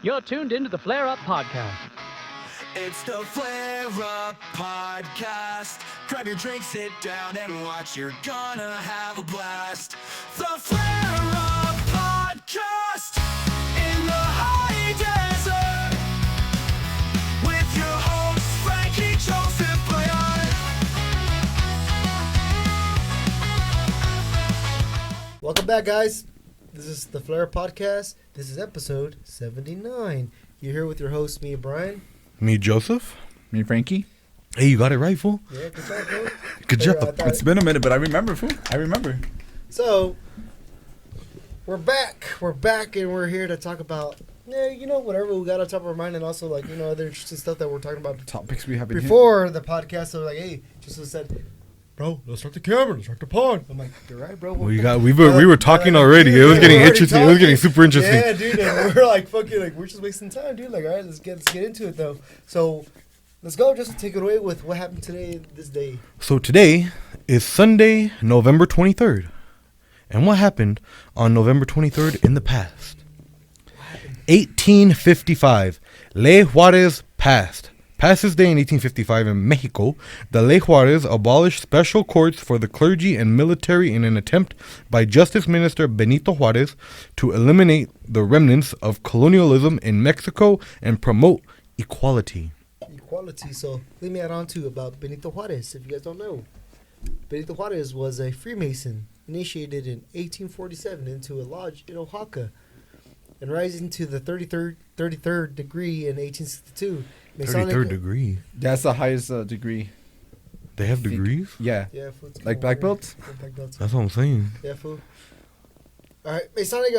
You're tuned into the Flare Up Podcast. It's the Flare Up Podcast. Grab your drink, sit down, and watch. You're gonna have a blast. The Flare Up Podcast in the high desert with your hosts Frankie, Joseph, Brian. Welcome back, guys. This is the Flare Up Podcast. This is episode 79. You're here with your host, me, Brian. Me, Joseph. Me, Frankie. Hey, you got it right, fool. Yeah, good job, bro. Good job. It's been a minute, but I remember, fool. I remember. So, we're back. We're back, and we're here to talk about, whatever we got on top of our mind, and also, other interesting stuff that we're talking about. Topics we have in Before the podcast, so hey, just said, bro, let's start the camera, let's start the pod. I'm like, you're right, bro. We were talking already. It was getting interesting. It was getting super interesting. Yeah, dude. And we're like, we're just wasting time, dude. Like, all right, let's get into it, though. So, let's go. Just take it away with what happened today, this day. So today is Sunday, November 23rd. And what happened on November 23rd in the past? 1855. Ley Juarez passed. Past this day in 1855 in Mexico, the Ley Juarez abolished special courts for the clergy and military in an attempt by Justice Minister Benito Juarez to eliminate the remnants of colonialism in Mexico and promote equality. Equality. So let me add on to about Benito Juarez, if you guys don't know. Benito Juarez was a Freemason, initiated in 1847 into a lodge in Oaxaca, and rising to the 33rd degree in 1862. 33rd degree. That's the highest degree. They have degrees? Yeah. Yeah, fool, Like black belts? Yeah, black belts. That's what I'm saying. Yeah, fool. Alright, Masonic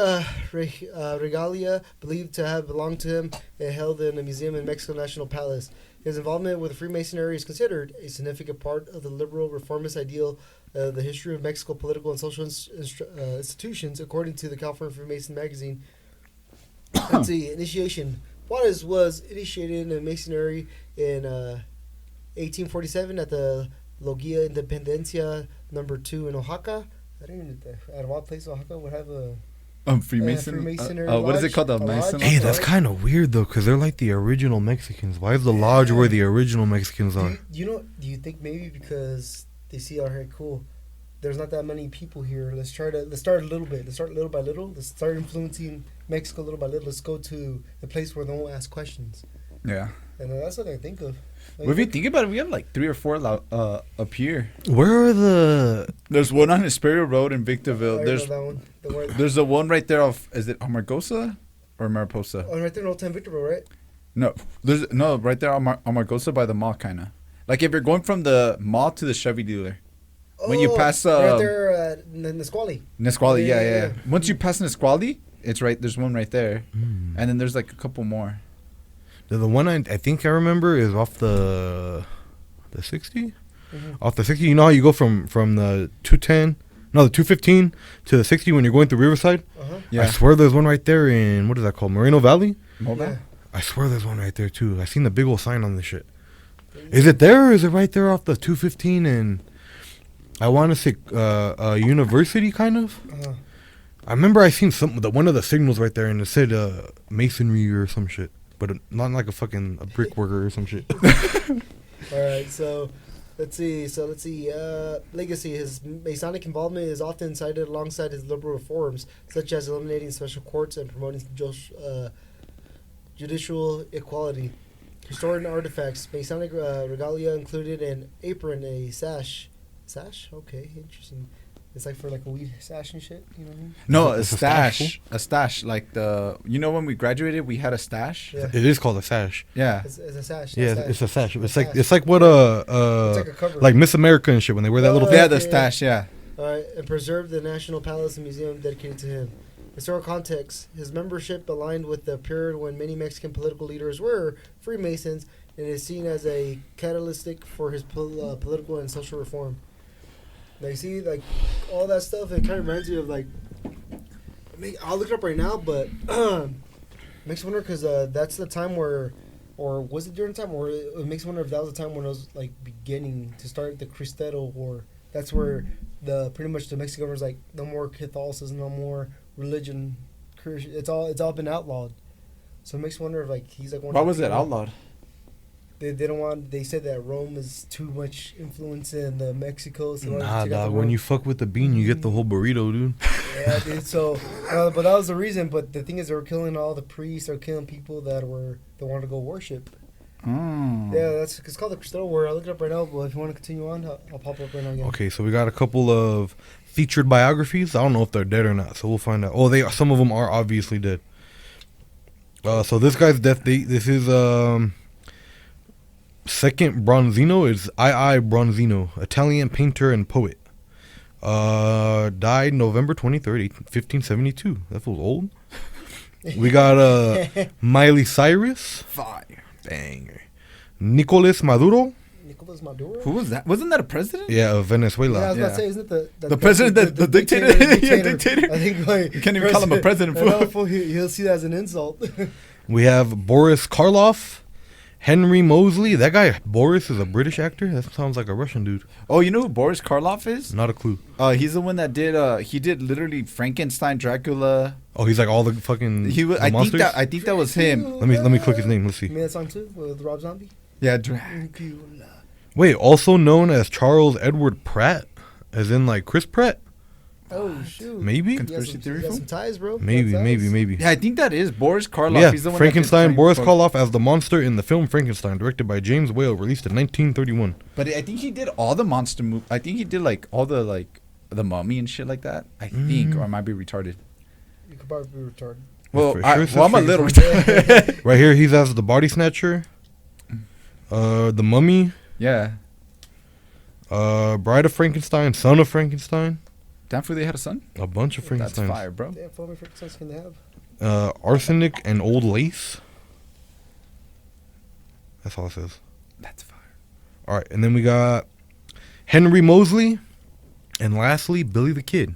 regalia believed to have belonged to him and held in a museum in Mexico National Palace. His involvement with Freemasonry is considered a significant part of the liberal reformist ideal of the history of Mexico political and social institutions, according to the California Freemason magazine. Let's see, initiation. Juarez was initiated in Masonry in 1847 at the Logia Independencia number 2 in Oaxaca. I didn't even, out of all places, Oaxaca would have a Freemason. Freemasonry What is it lodge? called? A A Mason? lodge? Hey, that's kind of weird, though, because they're like the original Mexicans. Why is the lodge where the original Mexicans are? Do you think maybe because they see, all right, cool, there's not that many people here. Let's start a little bit. Let's start little by little. Let's start influencing Mexico little by little. Let's go to the place where they won't ask questions. Yeah. And that's what I think of. Well, if you think about it, we have like 3 or 4 up here. Where are the... There's one on Hesperia Road in Victorville. I There's know that one. there's a one right there off, is it Amargosa or Mariposa? Oh, right there in Old Town Victorville, right? No, right there on Amargosa by the mall, kind of. Like if you're going from the mall to the Chevy dealer. When you pass right there at Nisqually. Nisqually, Yeah, yeah. yeah. Once you pass Nisqually, it's right. There's one right there, and then there's like a couple more. The one I think I remember is off the 60? Mhm. Off the 60, you know how you go from the 210, no, the 215 to the 60 when you're going through Riverside? Uh-huh. Yeah. I swear there's one right there in, what is that called, Moreno Valley? Yeah. I swear there's one right there too. I seen the big old sign on this shit. Is it there or is it right there off the 215 and I want to say university kind of? Uh-huh. I remember I seen one of the signals right there and it said masonry or some shit. But not like a brick worker or some shit. All right, so let's see. Legacy. His Masonic involvement is often cited alongside his liberal reforms, such as eliminating special courts and promoting judicial equality. Historian artifacts. Masonic regalia included an apron, a sash. Sash? Okay, interesting. It's like for like a weed sash and shit. You know what I mean? No, It's a a stash, stash. A stash. Like when we graduated, we had a stash. Yeah. It is called a sash. Yeah. It's a sash. Yeah, it's a sash. It's sash. like what It's like a cover. like Miss America and shit when they wear that little. Yeah, Yeah, the yeah. stash. Yeah. All right, and preserved the National Palace and Museum dedicated to him. Historical context. His membership aligned with the period when many Mexican political leaders were Freemasons and is seen as a catalytic for his political and social reform. Like, see, like, all that stuff, it kind of reminds me of, like, I'll look it up right now, but makes me wonder because that's the time where, or was it during the time, or it makes me wonder if that was the time when it was, like, beginning to start the Cristero War. That's where pretty much the Mexican government was like, no more Catholicism, no more religion. It's all been outlawed. So it makes me wonder if like he's like one. Why of the was it people- outlawed? They don't want. They said that Rome is too much influence in Mexico. So they wanted to Nah, take out dog. the When Rome. you fuck with the bean, you get the whole burrito, dude. Yeah, dude. So, but that was the reason. But the thing is, they were killing all the priests. They were killing people that wanted to go worship. Mm. Yeah, it's called the Crystal War. I'll look it up right now. But if you want to continue on, I'll pop up right now again. Okay, so we got a couple of featured biographies. I don't know if they're dead or not, so we'll find out. Oh, some of them are obviously dead. So this guy's death date. This is second Bronzino is I. Bronzino, Italian painter and poet. Died November 23rd, 1572. That feels old. We got Miley Cyrus. Fire. Banger. Nicolas Maduro. Nicolas Maduro. Who was that? Wasn't that a president? Yeah, of Yeah, I was Venezuela. about Yeah. to say, isn't it The president, the dictator? Yeah, dictator. I think like You can't even call him a president, I know, fool. fool, he'll see that as an insult. We have Boris Karloff. Henry Mosley. That guy, Boris, is a British actor? That sounds like a Russian dude. Oh, you know who Boris Karloff is? Not a clue. He's the one that did. He did literally Frankenstein, Dracula. Oh, he's like all the fucking He was. the I think monsters? that. I think that was him. Let me click his name. Let's see. You mean that song too with Rob Zombie? Yeah. Wait, also known as Charles Edward Pratt, as in like Chris Pratt? Oh shoot! Maybe? You got Conspiracy some, theory, you got fool? some ties, bro. Maybe, You got maybe, ties. maybe. Yeah, I think that is Boris Karloff. Yeah, He's the one Frankenstein. that did Boris Frank- Karloff as the monster in the film Frankenstein, directed by James Whale, released in 1931. But I think he did all the monster movies. I think he did like all the the Mummy and shit like that. I think, or I might be retarded. You could probably be retarded. Well, For sure says I'm a little Frankenstein. retarded. Right here, he's as the body snatcher, the mummy, Yeah. Bride of Frankenstein, Son of Frankenstein, Damn fool, they had a son. a bunch of That's Frankensteins. fire, bro. Damn, how many Frankensteins can they have? Arsenic and old lace. That's all it says. That's fire. All right, and then we got Henry Mosley, and lastly Billy the Kid.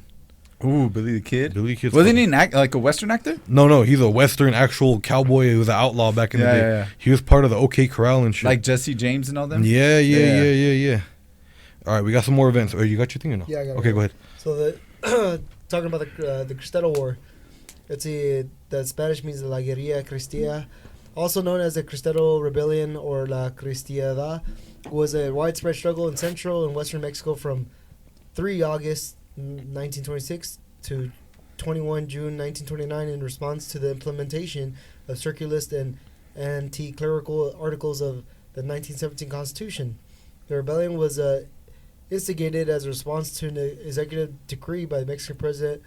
Ooh, Billy the Kid. Billy the Kid. Wasn't he like a Western actor? No, he's a Western actual cowboy. He was an outlaw back in the Yeah, day. yeah, yeah. He was part of the OK Corral and shit. Like Jesse James and all them? Yeah. All right, we got some more events. Oh, you got your thing or no? Yeah, I got it. Okay, go ahead. So the talking about the Cristero War, the Spanish means La Guerrilla Cristera, also known as the Cristero Rebellion or La Cristiada, was a widespread struggle in central and western Mexico from 3 August 1926 to 21 June 1929 in response to the implementation of circulist and anti-clerical articles of the 1917 Constitution. The rebellion was instigated as a response to an executive decree by the Mexican President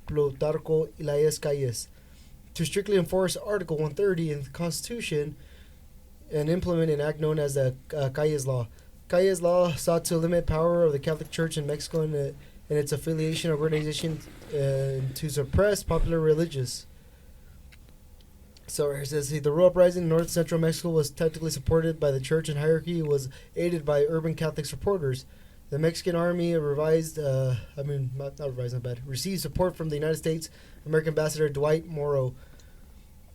Plutarco Elias Calles to strictly enforce Article 130 in the Constitution and implement an act known as the Calles Law. Calles Law sought to limit power of the Catholic Church in Mexico and its affiliation organizations to suppress popular religious. So it says the rural uprising in north central Mexico was technically supported by the church and hierarchy was aided by urban Catholic supporters. The Mexican army received support from the United States. American Ambassador Dwight Morrow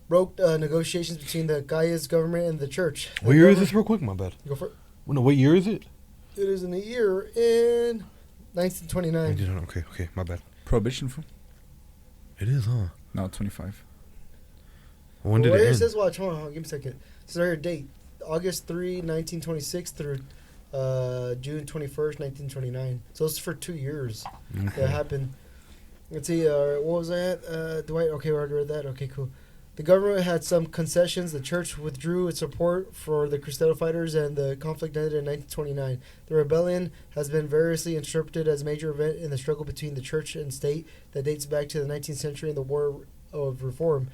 broke negotiations between the Calles government and the church. What year is this, real quick? My bad. Go for it. No, what year is it? It is in the year in 1929. Okay, my bad. Prohibition fool? It is, huh? No, 25. When did Well, it here end? says, watch, hold on, give me a second. This is our date. August 3, 1926 through June 21st, 1929. So it's for 2 years that happened. Let's see, what was that? Dwight, okay, we already read that. Okay, cool. The government had some concessions. The church withdrew its support for the Cristero fighters, and the conflict ended in 1929. The rebellion has been variously interpreted as a major event in the struggle between the church and state that dates back to the 19th century and the War of Reform.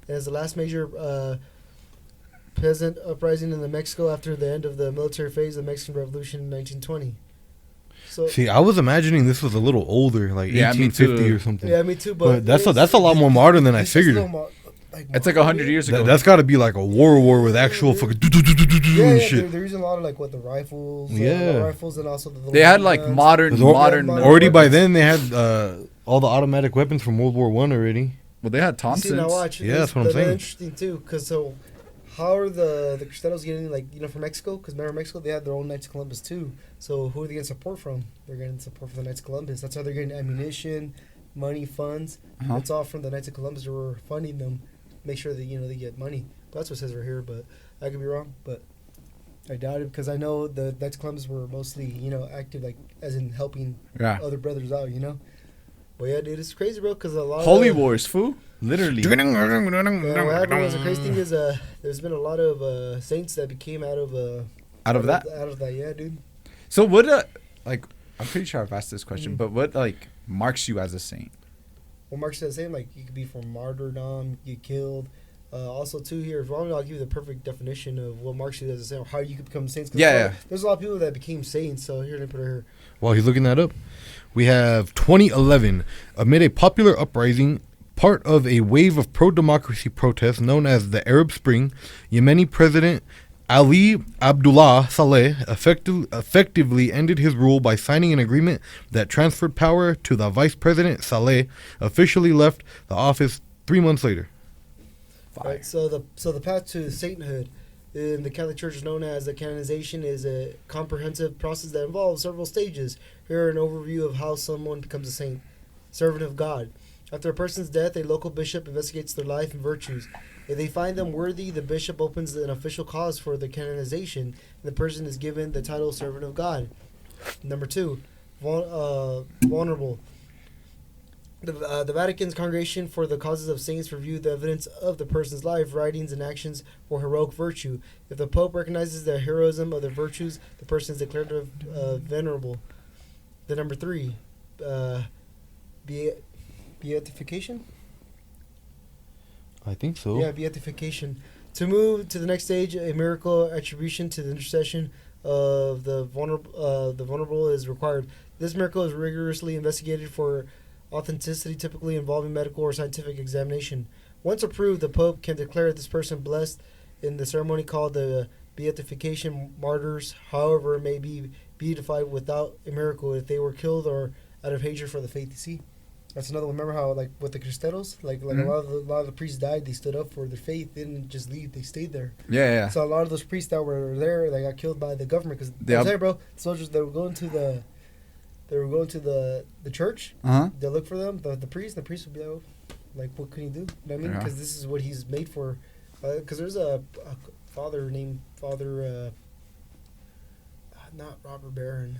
And as the last major peasant uprising in Mexico after the end of the military phase of the Mexican Revolution in 1920. So See, I was imagining this was a little older, like Yeah, me 1850 too. or something. yeah, me too. But But that's a lot more modern than I it's just figured. no It's like 100 years ago. That's got to be like a war with actual fucking Yeah, shit. they're using a lot of like what the rifles, Yeah. the rifles, and also the. They had like guns. modern. Already by then they had all the automatic weapons from World War One already. Well, they had See, Thompsons. now watch. Yeah, that's what I'm they're saying. Interesting too, because so how are the Cristeros getting from Mexico? Because remember Mexico, they had their own Knights of Columbus too. So who are they getting support from? They're getting support from the Knights of Columbus. That's how they're getting ammunition, money, funds. Uh-huh. It's all from the Knights of Columbus who were funding them. make sure that they get money. That's what it says right here, but I could be wrong. But I doubt it because I know the Knights of Columbus were mostly active, like as in helping other brothers out. But yeah, dude, it's crazy, bro. Because a lot Holy of Wars, fool. Literally. what happened was the crazy thing is there's been a lot of saints that became out of that? Out of that, yeah, dude. So what? Like, I'm pretty sure I've asked this question, but what marks you as a saint? Well, Mark said the same. Like you could be from martyrdom, get killed. Also, too, here, if wrong, I'll give you the perfect definition of what marks you as a saint, or how you could become saints. There's a lot of people that became saints. So here, let me put it here. While he's looking that up, we have 2011. Amid a popular uprising, part of a wave of pro-democracy protests known as the Arab Spring, Yemeni President Ali Abdullah Saleh effectively ended his rule by signing an agreement that transferred power to the vice president. Saleh officially left the office 3 months later. Right, so the path to sainthood in the Catholic Church is known as the canonization is a comprehensive process that involves several stages. Here an overview of how someone becomes a saint. Servant of God. After a person's death, a local bishop investigates their life and virtues. If they find them worthy, the bishop opens an official cause for the canonization, and the person is given the title Servant of God. Number 2, vulnerable. The Vatican's Congregation for the Causes of Saints reviewed the evidence of the person's life, writings, and actions for heroic virtue. If the Pope recognizes the heroism of their virtues, the person is declared venerable. The number 3, beatification? I think so. Yeah, beatification. To move to the next stage, a miracle attribution to the intercession of the vulnerable is required. This miracle is rigorously investigated for authenticity, typically involving medical or scientific examination. Once approved, the Pope can declare this person blessed in the ceremony called the beatification. Martyrs, however, may be beatified without a miracle if they were killed or out of hatred for the faith. You see, that's another one. Remember how, like, with the Cristeros, like a lot of the priests died. They stood up for their faith. They didn't just leave. They stayed there. Yeah. So a lot of those priests that were there, they got killed by the government because there, bro. Soldiers, they were going to the church. They look for them. The priest would be like, oh, like, what can he do? You know what I mean? Because this is what he's made for. Because there's a father named Father, not Robert Barron.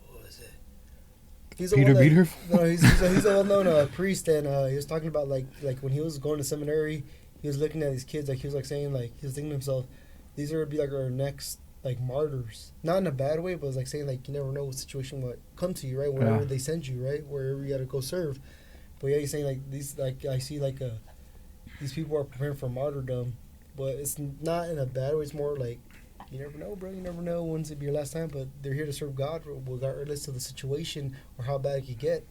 What was it? He's Peter Beater? No, he's a well-known priest, and he was talking about like when he was going to seminary, he was looking at these kids, like he was like saying, like he was thinking to himself, these are gonna be like our next like martyrs, not in a bad way, but it was like saying like you never know what situation will come to you, right? Wherever they send you, right? Wherever you gotta go serve. But yeah, he's saying like these, like I see like these people are preparing for martyrdom, but it's not in a bad way. It's more like you never know, bro. You never know when's it be your last time, but they're here to serve God regardless of the situation or how bad it could get.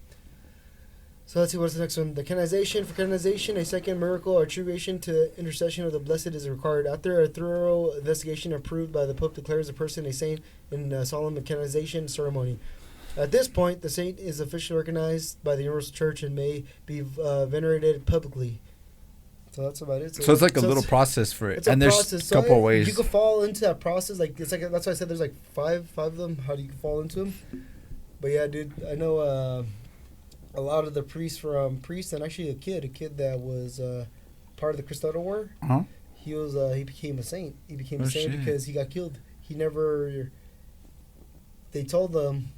So let's see what's the next one. The canonization. For canonization, a second miracle or attribution to intercession of the blessed is required. After a thorough investigation approved by the Pope declares a person a saint in a solemn canonization ceremony. At this point, the saint is officially recognized by the Universal Church and may be venerated publicly. So that's about it. So it's like a little process for it, and there's a so couple ways. You could fall into that process. Like it's like that's why I said there's like five of them. How do you fall into them? But yeah, dude, I know a lot of the priests and actually a kid that was part of the Cristero War. He became a saint. He became a saint because he got killed. They told them,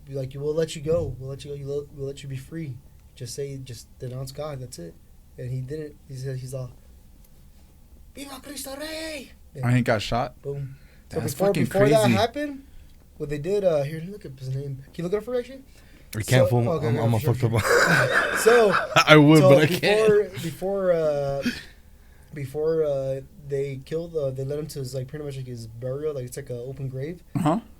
like, we'll let you go. We'll let you go. We'll let you be free. Just denounce God. That's it. And he didn't. He said he's all, Viva Cristo Rey! And he got shot? Boom. That's So fucking before crazy. that happened, what they did, here, look up his name. Can you look it up for actually? I can't fool. okay, I'm a sure, fucked up. So I would, but I can't. Before they killed, they led him to his, like, pretty much like his burial, like it's like an open grave.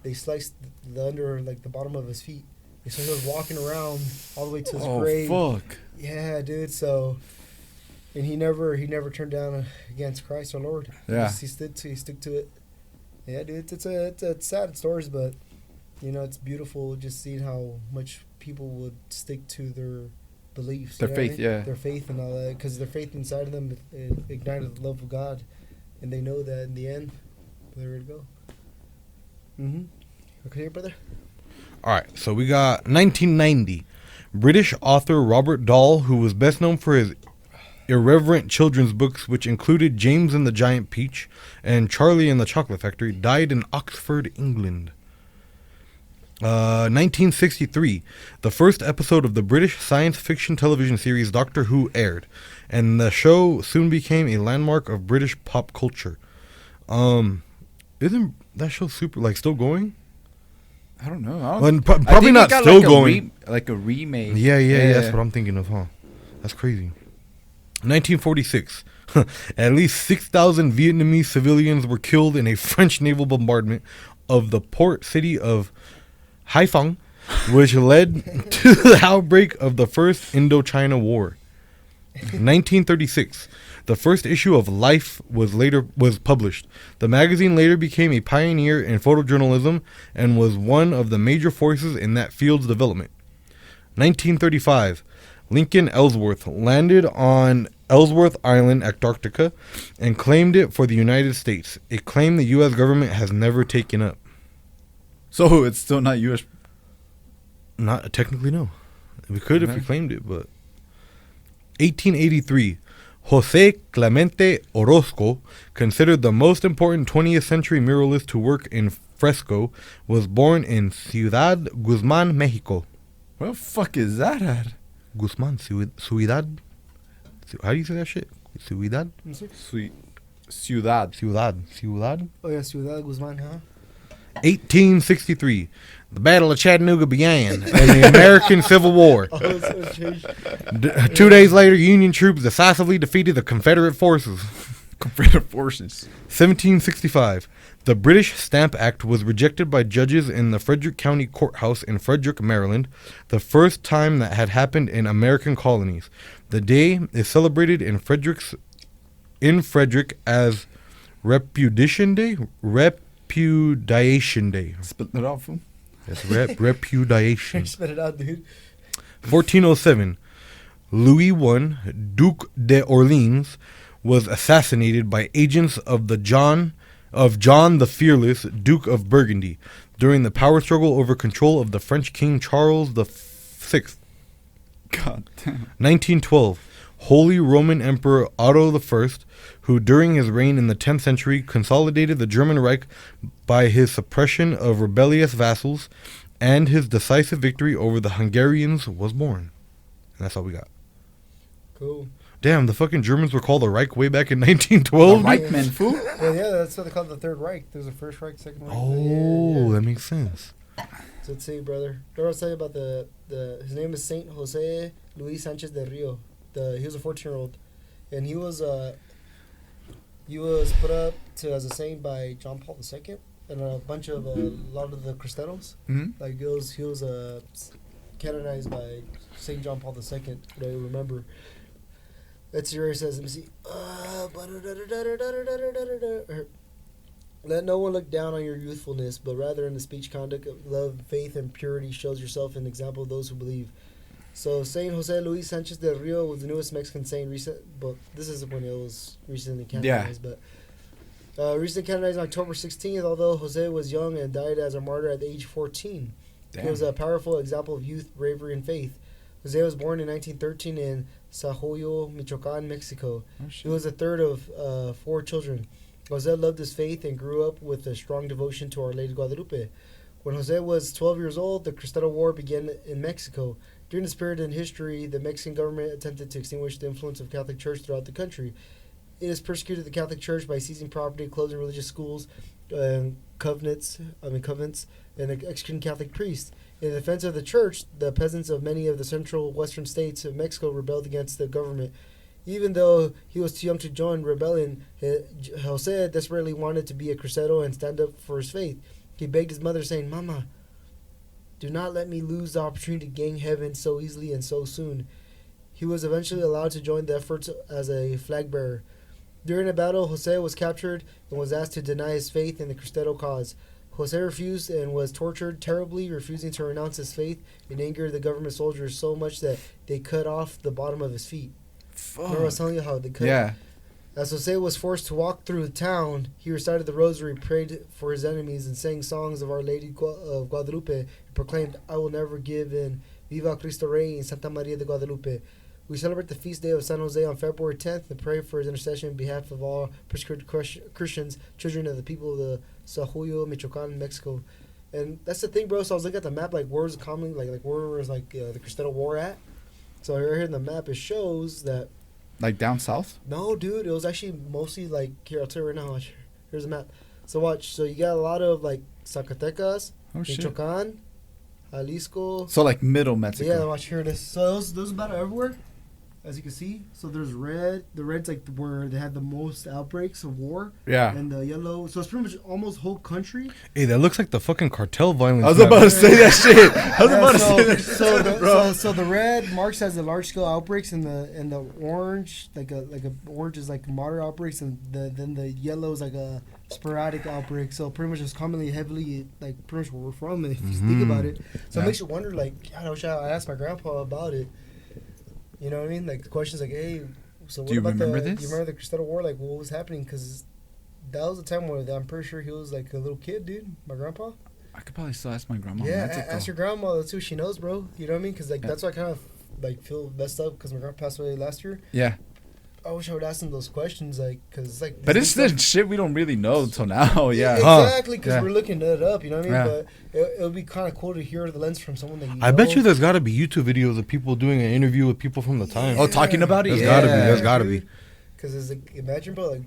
They sliced the bottom of his feet. So he was walking around all the way to his grave. Oh, fuck. Yeah, dude. So, and he never turned down against Christ our Lord. Yeah. He stuck to it. Yeah, dude. It's sad stories, but you know it's beautiful just seeing how much people would stick to their beliefs, Their faith, yeah. their faith and all that, because their faith inside of them ignited the love of God, and they know that in the end, they're ready to go. Okay, brother. All right, so we got 1990. British author Robert Dahl, who was best known for his irreverent children's books, which included James and the Giant Peach and Charlie and the Chocolate Factory, died in Oxford, England. 1963, the first episode of the British science fiction television series Doctor Who aired, and the show soon became a landmark of British pop culture. Isn't that show still going? I don't know. Well, I probably think not it got still like going. like a remake. Yeah, that's what I'm thinking of, huh? That's crazy. 1946. At least 6,000 Vietnamese civilians were killed in a French naval bombardment of the port city of Haiphong, which led to the outbreak of the First Indochina War. 1936. The first issue of Life was published. The magazine later became a pioneer in photojournalism and was one of the major forces in that field's development. 1935. Lincoln Ellsworth landed on Ellsworth Island, Antarctica, and claimed it for the United States, a claim the U.S. government has never taken up. So it's still not U.S. Not technically, no. We could if we claimed it, but 1883. José Clemente Orozco, considered the most important 20th century muralist to work in fresco, was born in Ciudad Guzmán, Mexico. Where the fuck is that at? Guzmán, Ciudad. How do you say that shit? Ciudad? Ciudad. Ciudad. Oh yeah, Ciudad Guzman, huh? 1863. The Battle of Chattanooga began and the American Civil War. 2 days later, Union troops decisively defeated the Confederate forces. Confederate forces. 1765. The British Stamp Act was rejected by judges in the Frederick County Courthouse in Frederick, Maryland, the first time that had happened in American colonies. The day is celebrated in Frederick as Repudiation Day. Repudiation Day. Spit it out, fool. That's repudiation. Spit it out, dude. 1407. Louis I, Duke d'Orleans, was assassinated by agents of John the Fearless, Duke of Burgundy, during the power struggle over control of the French King Charles VI. God damn. 1912. Holy Roman Emperor Otto I, who during his reign in the 10th century consolidated the German Reich by his suppression of rebellious vassals and his decisive victory over the Hungarians, was born. And that's all we got. Cool. Damn, the fucking Germans were called the Reich way back in 1912? The Reichman, fool. Well, yeah, that's what they call the Third Reich. There's a First Reich, Second Reich. Oh, that makes sense. So let's see, brother. What I'll tell you about his name is Saint Jose Luis Sanchez del Rio. He was a 14-year-old, and he was put up as a saint by John Paul II and a lot of the Cristeros. Mm-hmm. Like he was canonized by Saint John Paul II. That I remember. Let's see where it says. Let me see. Let no one look down on your youthfulness, but rather in the speech, conduct, love, faith, and purity shows yourself an example of those who believe. So Saint Jose Luis Sanchez del Rio was the newest Mexican saint but this is when it was recently canonized. Yeah. But recently canonized on October 16th, although Jose was young and died as a martyr at the age of 14. Damn. He was a powerful example of youth, bravery, and faith. Jose was born in 1913 in Sahuyo, Michoacan, Mexico. Oh, He was the third of 4 children. Jose loved his faith and grew up with a strong devotion to Our Lady Guadalupe. When Jose was 12 years old, the Cristero War began in Mexico. During this period in history, the Mexican government attempted to extinguish the influence of Catholic Church throughout the country. It has persecuted the Catholic Church by seizing property, closing religious schools, convents, and executing Catholic priests. In defense of the church, the peasants of many of the central western states of Mexico rebelled against the government. Even though he was too young to join rebellion, Jose desperately wanted to be a Cristero and stand up for his faith. He begged his mother, saying, "Mama, do not let me lose the opportunity to gain heaven so easily and so soon." He was eventually allowed to join the efforts as a flag bearer. During a battle, Jose was captured and was asked to deny his faith in the Cristero cause. Jose refused and was tortured terribly, refusing to renounce his faith, and angered the government soldiers so much that they cut off the bottom of his feet. Fuck. Remember I was telling you how they cut. Yeah. As Jose was forced to walk through the town, he recited the rosary, prayed for his enemies, and sang songs of Our Lady of Guadalupe, and proclaimed, "I will never give in. Viva Cristo Rey and Santa Maria de Guadalupe." We celebrate the feast day of San Jose on February 10th and pray for his intercession on behalf of all persecuted Christians, children of the people of the Sahuyo, Michoacan, Mexico. And that's the thing, bro. So I was looking at the map, like where's commonly, like where was like the Cristero War at? So right here in the map, it shows that. Like down south? No, dude, it was actually mostly like here. I'll tell you right now. Watch. Here's the map. So watch. So you got a lot of like Zacatecas, Oh, shit. Michoacan, Jalisco. So like middle So Mexico. yeah, watch here it is. So those about everywhere, as you can see. So there's red. The red's like where they had the most outbreaks of war. Yeah. And the yellow. So it's pretty much almost whole country. Hey, that looks like the fucking cartel violence. I was map. about to say that shit. I was about to say that shit. So the red marks as the large scale outbreaks, and the orange like a orange is like moderate outbreaks, and then the yellow is like a sporadic outbreak. So pretty much it's commonly heavily like pretty much where we're from. And if you think about it, so it makes you wonder. Like, God, I wish I asked my grandpa about it. You know what I mean? Like the questions like, hey, so what Do you about remember the? this? You remember the Cristero War? Like, what was happening? Because that was a time where I'm pretty sure he was like a little kid, dude. My grandpa. I could probably still ask my grandma. Yeah, That's it, ask though. your grandma. Let's see what she knows, bro. You know what I mean? Because like that's why I kind of like feel messed up because my grandpa passed away last year. Yeah. I wish I would ask him those questions, like, because it's like. But it's the shit we don't really know until now. Yeah. Exactly, because Yeah. we're looking it up. You know what I mean? Yeah. But it would be kind of cool to hear the lens from someone that you I bet know. you there's got to be YouTube videos of people doing an interview with people from the time. Oh, talking about it? There's Yeah. gotta be. There's gotta be. Because it's like, imagine, bro, like,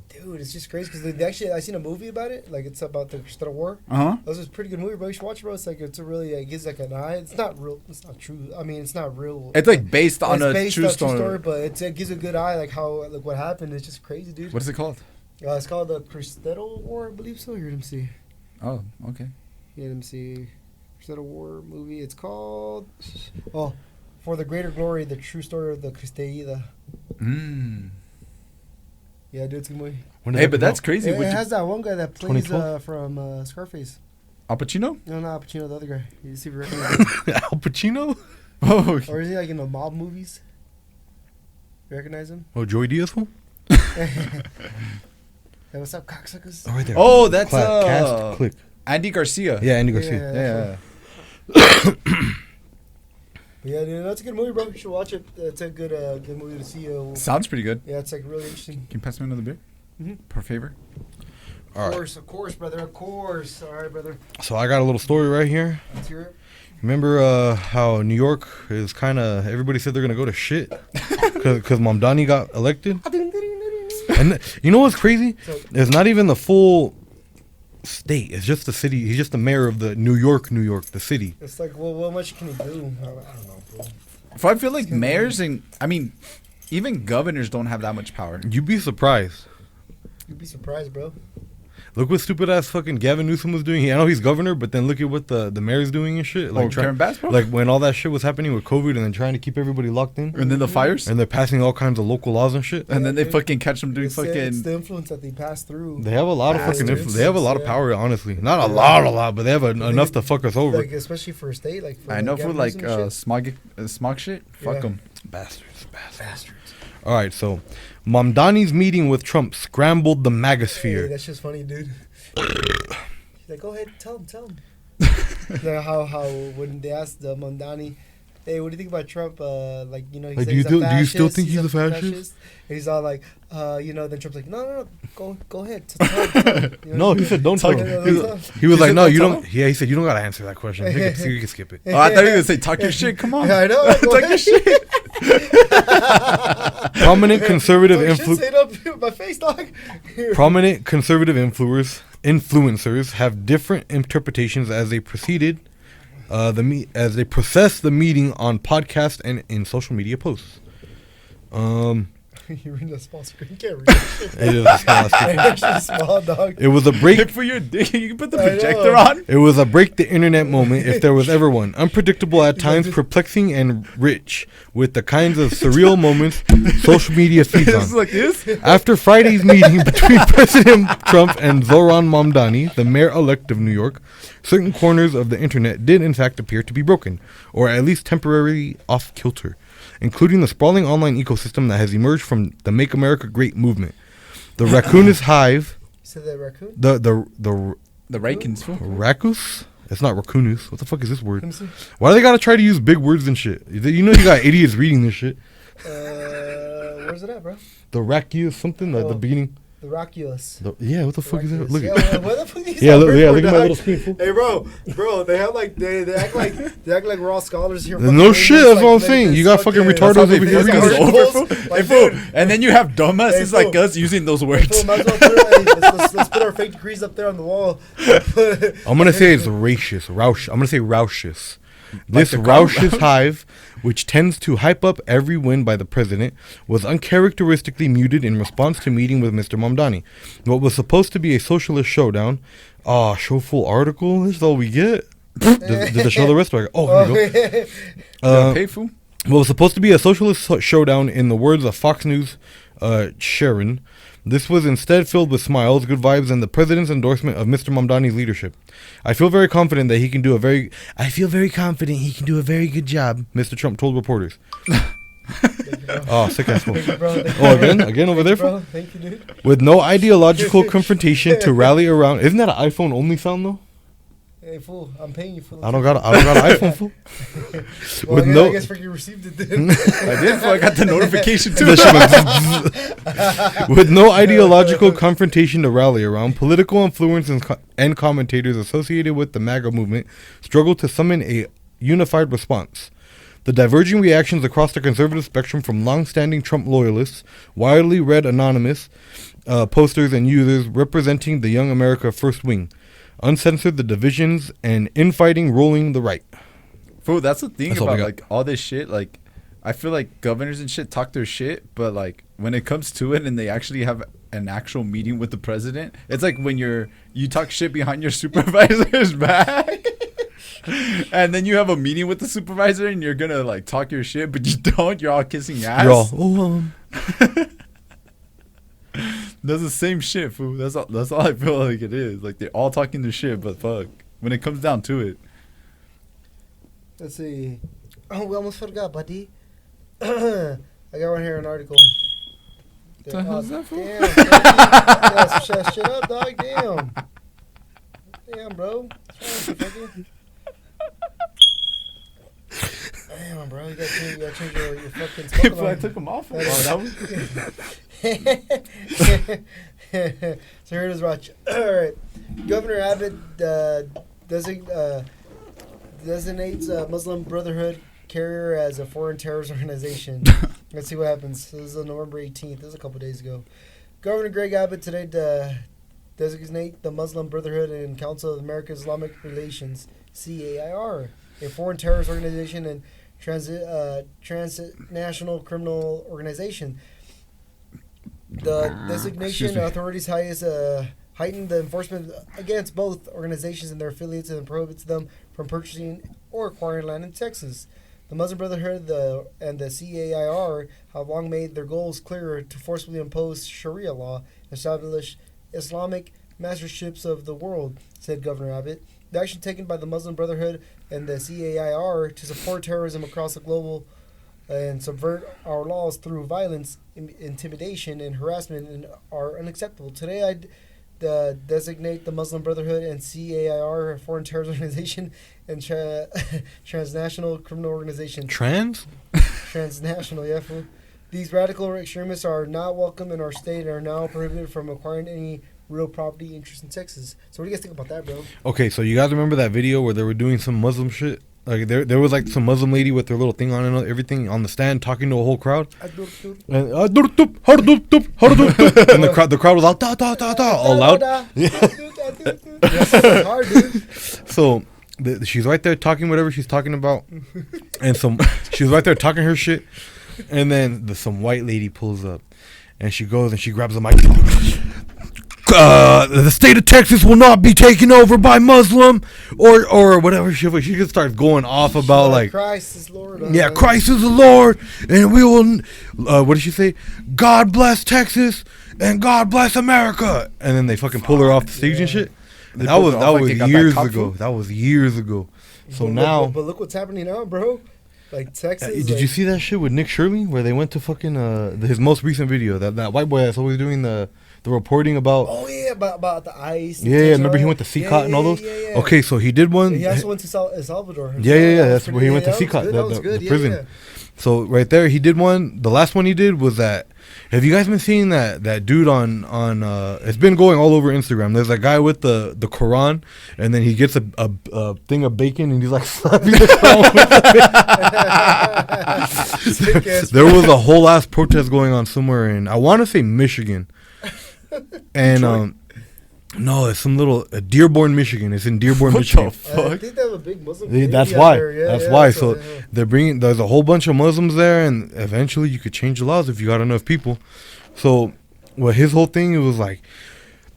dude, it's just crazy. Because actually, I seen a movie about it. Like, it's about the Cristero War. Uh-huh. That was a pretty good movie, bro. You should watch it, bro. It's like, it's a really, it gives like an eye. It's not real. It's not true. I mean, it's not real. It's like based on It's a based true on story. but it gives a good eye, like how, like what happened. It's just crazy, dude. What is it called? It's called the Cristero War, I believe so. Here, let me see. Oh, okay. Yeah, let me see. Cristero War movie. It's called, For the Greater Glory, the True Story of the Cristeida. Mm. Yeah, dude, it's a good movie. When did Hey, that but come that's out? crazy. It Would you, has that one guy that plays 2012? from Scarface. Al Pacino? No, not Al Pacino, the other guy. You see if you recognize him. Al Pacino? Oh, Or is he like in the mob movies? You recognize him? Oh, Joey Diaz? Fool? Hey, what's up, cocksuckers? Oh, right there. oh, that's Cast, click. Andy Garcia. Yeah, Andy Garcia. Yeah. Yeah. Yeah, dude, that's a good movie, bro. You should watch it. It's a good movie to see. Sounds pretty good. Yeah, it's like really interesting. Can you pass me another beer? Mhm. Per favor. All right. Of course, brother, of course. All right, brother. So I got a little story right here. Let's hear it. Remember how New York is kind of, everybody said they're going to go to shit because Mamdani got elected? And you know what's crazy? It's not even the full state. It's just the city. He's just the mayor of the New York, the city. It's like, well, what much can he do? I don't know, bro. If I feel like mayors and, I mean, even governors don't have that much power. You'd be surprised. You'd be surprised, bro. Look what stupid ass fucking Gavin Newsom was doing. I know he's governor, but then look at what the mayor's doing and shit. Like Karen Bass, bro? like when all that shit was happening with COVID and then trying to keep everybody locked in. And then the fires? And they're passing all kinds of local laws and shit. And then they dude. fucking catch them doing It's fucking... the influence that they pass through. They have a lot of fucking Bastards. influence. They have a lot of Yeah. power, honestly. Not a lot, but they have enough to fuck us over. Like, especially for a state. Like, for I know for Gavin like Newsom and shit. smog shit. Fuck Yeah. them. Bastards. All right, so Mamdani's meeting with Trump scrambled the Hey, MAGAsphere. that's just funny, dude. He's like, go ahead, tell him. Like how when they asked Mondani, hey, what do you think about Trump? Like, you know, he Like, said do you he's a do you still fascist, think he's a fascist? And he's all like, you know, then Trump's like, no, go ahead, tell him. You know No, what I he mean? said don't tell Talk- him. no, He no, was, he was He like, said no, don't you tell don't. Yeah, he said you don't gotta answer that question. You can skip it. Oh, I thought you were going to say talk your shit. Come on. Yeah, I know. Go Talk your ahead. shit. Prominent conservative Oh, shit, influ- say it up my face, dog. Prominent conservative influencers have different interpretations as they proceeded as they process the meeting on podcast and in social media posts. You're in a small screen. You can't read that shit. It is a small screen. It's actually small, dog. It was a break. For your dick, you can put the I projector know. on. It was a break the internet moment, if there was ever one. Unpredictable at times, perplexing and rich, with the kinds of surreal moments social media feeds It's on. like this. After Friday's meeting between President Trump and Zoran Mamdani, the mayor-elect of New York, certain corners of the internet did in fact appear to be broken, or at least temporarily off-kilter, including the sprawling online ecosystem that has emerged from the Make America Great movement. The Raccoonist Hive, You said that raccoon? the The Raikins, fool. Raccoos? It's not raccoonus. What the fuck is this word? Let me see. Why do they gotta try to use big words and shit? You know you got idiots reading this shit. Where's it at, bro? The Rackius something, the Oh. beginning. The Rockulus. Yeah, what the fuck is that? Look Yeah, at what the fuck is Yeah, that look, word yeah, for, look at my dog? little screen, fool. Hey, bro, they have like they act like we're all scholars here. No shit, that's what I'm saying. You got fucking retardos over here This reading guy's this. over, fool. Like, Hey, fool. dude. And then you have dumbasses Hey, like fool. us using those Fool, words. might as well put, let's put our fake degrees up there on the wall. I'm gonna say it's raucous. I'm gonna say raucous. This the raucous hive, which tends to hype up every win by the president, was uncharacteristically muted in response to meeting with Mr. Mamdani. What was supposed to be a socialist showdown, show full article. This is all we get. Did they show the rest? Here we go. Pay, fool. What was supposed to be a socialist showdown, in the words of Fox News Sharon, this was instead filled with smiles, good vibes, and the president's endorsement of Mr. Mamdani's leadership. I feel very confident he can do a very good job, Mr. Trump told reporters. Sick ass fool. Thank you, bro. Thank you, Oh, bro. again over there, Bro, fool? thank you, dude. With no ideological confrontation to rally around. Isn't that an iPhone only sound though? Hey, fool, I'm paying you for I don't got an iPhone, fool. Well, With I no- guess you received it then. I did, fool. I got the notification too. That shit went with no ideological confrontation to rally around, political influence and commentators associated with the MAGA movement struggled to summon a unified response. The diverging reactions across the conservative spectrum from long-standing Trump loyalists, widely read anonymous posters and users representing the Young America First Wing, uncensored the divisions and infighting rolling the right. Fool, that's the thing That's all we about got. like all this shit. Like, I feel like governors and shit talk their shit, but like when it comes to it and they actually have an actual meeting with the president, it's like when you talk shit behind your supervisor's back, and then you have a meeting with the supervisor and you're gonna like talk your shit, but you don't. You're all kissing ass. You're all, That's the same shit, fool. That's all I feel like it is. Like they're all talking their shit, but fuck, when it comes down to it. Let's see. Oh, we almost forgot, buddy. I got one here, an article. The hell's that for? Damn, yeah, shut up, dog. Damn. Damn, bro. What's wrong with you, fucker? Damn, bro. You gotta change your fucking smoke alarm. them off. Oh, that So here it is, Raj. All right. Governor Abbott designates Muslim Brotherhood carrier as a foreign terrorist organization. Let's see what happens. This is on November 18th. This is a couple days ago. Governor Greg Abbott today designate the Muslim Brotherhood and Council of American Islamic Relations, CAIR, a foreign terrorist organization and transnational criminal organization. The designation authorities heighten the enforcement against both organizations and their affiliates and prohibits them from purchasing or acquiring land in Texas. The Muslim Brotherhood and the CAIR have long made their goals clearer to forcibly impose Sharia law and establish Islamic masterships of the world, said Governor Abbott. The action taken by the Muslim Brotherhood and the CAIR to support terrorism across the global and subvert our laws through violence, intimidation, and harassment are unacceptable. Today, I designate the Muslim Brotherhood and CAIR a foreign terrorist organization and transnational criminal organization. Transnational, yeah. Fool. These radical extremists are not welcome in our state and are now prohibited from acquiring any real property interest in Texas. So what do you guys think about that, bro? Okay, so you guys remember that video where they were doing some Muslim shit? Like there was like some Muslim lady with her little thing on and everything on the stand talking to a whole crowd. And and the crowd was all all loud. Hard, dude. So she's right there talking whatever she's talking about, and she was right there talking her shit, and then some white lady pulls up, and she goes and she grabs the mic. The state of Texas will not be taken over by Muslim or whatever. She just starts going off about like Christ is Lord. Yeah, Christ is the Lord, and we will. What did she say? God bless Texas and God bless America. And then they fucking pull her off the stage and shit. They That pulled was her off like they got that years cop ago. food? That was years ago. So now, but look what's happening now, bro. Like Texas. did you see that shit with Nick Shirley where they went to fucking his most recent video, that white boy that's always doing the the reporting about. Oh yeah, about the ice. Yeah, remember he went to CCOT and all those. Yeah. Okay, so he did one. He also went to El Salvador. Yeah. That's where he went to that was CCOT, good, that was good, the prison. So right there, he did one. The last one he did was that. Have you guys been seeing that dude on it's been going all over Instagram. There's a guy with the Quran, and then he gets a thing of bacon, and he's like slapping the Quran with the bacon. There was a whole ass protest going on somewhere in, I want to say, Michigan, and no, it's some little Dearborn, Michigan. It's in Dearborn, Michigan. I think they have a big Muslim Yeah, community that's out why. there. Yeah, that's yeah, why. so, So they're bringing. There's a whole bunch of Muslims there, and eventually you could change the laws if you got enough people. So, well, his whole thing, it was like,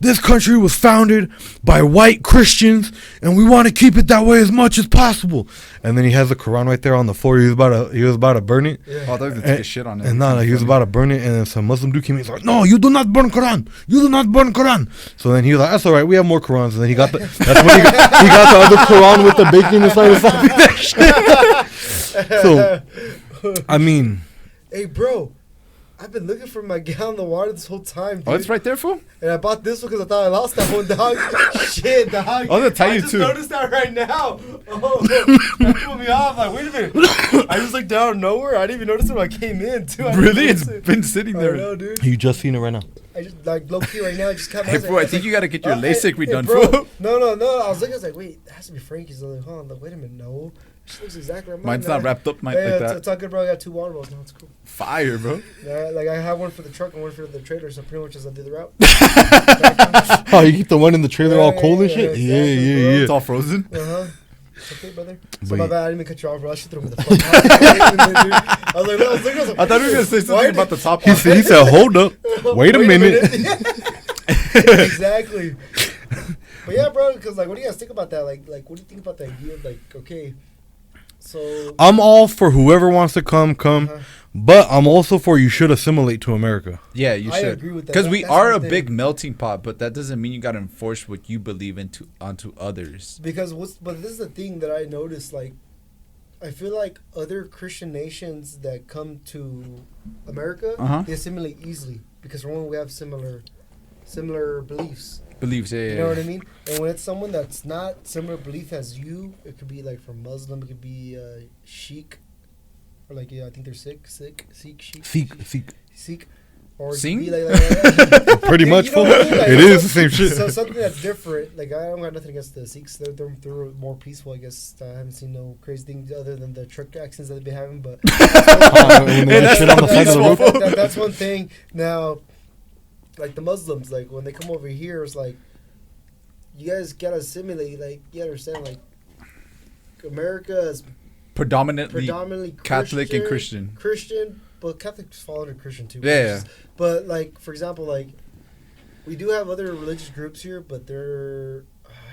this country was founded by white Christians, and we want to keep it that way as much as possible. And then he has the Quran right there on the floor. He was about to burn it. Yeah. Oh, I thought they took a shit on it. And no, he was about to burn it, and then some Muslim dude came in. He's like, "No, you do not burn Quran. You do not burn Quran." So then he was like, "That's all right. We have more Qurans." And then he got the. That's when he got the other Quran with the bacon inside of that shit. So, I mean, Hey, bro, I've been looking for my gallon of water this whole time, dude. Oh, it's right there, fool. And I bought this one because I thought I lost that one, dog. Shit, dog. I'm gonna tell you I just too. noticed that right now. Oh, that threw me off. Like, wait a minute. I just looked down nowhere. I didn't even notice it when I came in, too. I didn't Really? notice It's it. been sitting I there. know, dude. you just seen it right now. I just, like, low key right now. I just got Hey, fool, I think you gotta get your LASIK redone, bro. fool. No. I was looking, I was like, wait, that has to be Frankie's. I was like, hold on. Like, wait a minute. No. She looks exactly like mine. Mine's not wrapped up like it's, that. it's all good, bro. I got 2 water bottles now. It's cool. Fire, bro. Yeah, like, I have one for the truck and one for the trailer, so pretty much as I do the route. Oh, you keep the one in the trailer all Yeah, cold and yeah, shit. exactly, Yeah. It's all frozen. Uh-huh. It's okay, brother. So But my you- bad, I didn't even cut you off, bro. I should throw me the fuck out. I was like, no, I thought he was gonna say something about the top. He said, "Hold up, wait a minute." Exactly. But yeah, bro, because like, what do you guys think about that? Like, what do you think about the idea of like, okay, so I'm all for whoever wants to come, Uh-huh. but I'm also for you should assimilate to America. Yeah, you I should. agree with that. Because we That's are the a thing. big melting pot, but that doesn't mean you gotta enforce what you believe onto others. because but this is the thing that I noticed. Like, I feel like other Christian nations that come to America, Uh-huh. they assimilate easily because for one, we have similar beliefs. Beliefs, yeah. You know what I mean? And when it's someone that's not similar belief as you, it could be like from Muslim, it could be Sheik, or like I think they're Sikh, or it could Sing? be like Pretty You- much, you know what I mean? Like, it is the same shit. So something that's different. Like I don't got nothing against the Sikhs. They're more peaceful. I guess I haven't seen no crazy things other than the truck accidents that they've been having. But When they that's shit on the not side of the peaceful. road. that's one thing. Now, like the Muslims, like when they come over here, it's like you guys gotta assimilate. Like you understand, like America is Predominantly Catholic Catholic and Christian. Christian, but Catholics fall under Christian too. Yeah. But like for example, like we do have other religious groups here, but they're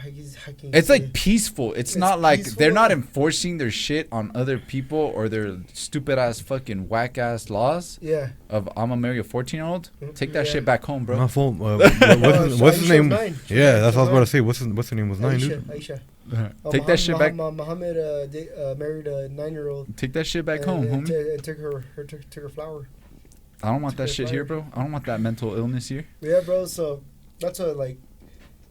how can you It's say like peaceful. It's not like they're not enforcing their shit on other people or their stupid ass fucking whack ass laws yeah. of I'm gonna marry a 14-year-old. Take that Yeah. shit back home, bro. My fault. So What's his Aisha name? was 9. Yeah, that's what I was about to Nine. say. What's her name was 9, dude. Aisha. Take that shit back. Muhammad married a 9-year-old. Take that shit back and, home, and homie. and took her flower. I don't want that took shit her here, flower. bro. I don't want that mental illness here. Yeah, bro. So that's what like.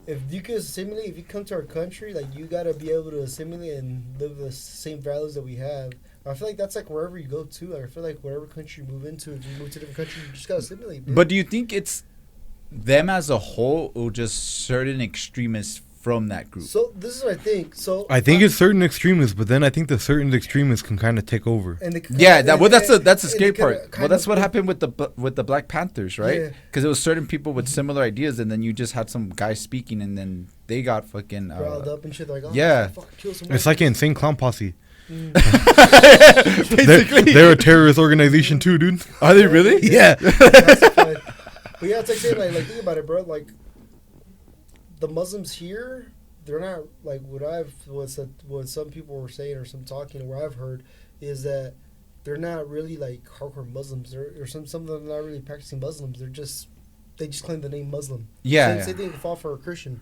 If you can assimilate, if you come to our country, like you gotta be able to assimilate and live the same values that we have. I feel like that's like wherever you go to. Like, I feel like whatever country you move into, if you move to a different country, you just gotta assimilate. Dude. But do you think it's them as a whole or just certain extremists from that group? so this is what I think. So I think it's certain extremists, but then I think the certain extremists can kind of take over. and the, Yeah, and- that's the and scary they kinda- part. kind Well, that's of what put- happened with the Black Panthers, right? Yeah. Because it was certain people with similar ideas, and then you just had some guy speaking, and then they got fucking riled up and shit. They're like, oh, yeah. fucking kill some It's white like an insane clown posse. basically. They're a terrorist organization too, dude. Are they really? Yeah. That's a fact. But yeah, it's like saying like think about it, bro. Like the Muslims here, they're not like what some people were saying or some talking or what I've heard is that they're not really like hardcore Muslims or some of them are not really practicing Muslims. They just claim the name Muslim. Yeah. Same thing can fall for a Christian.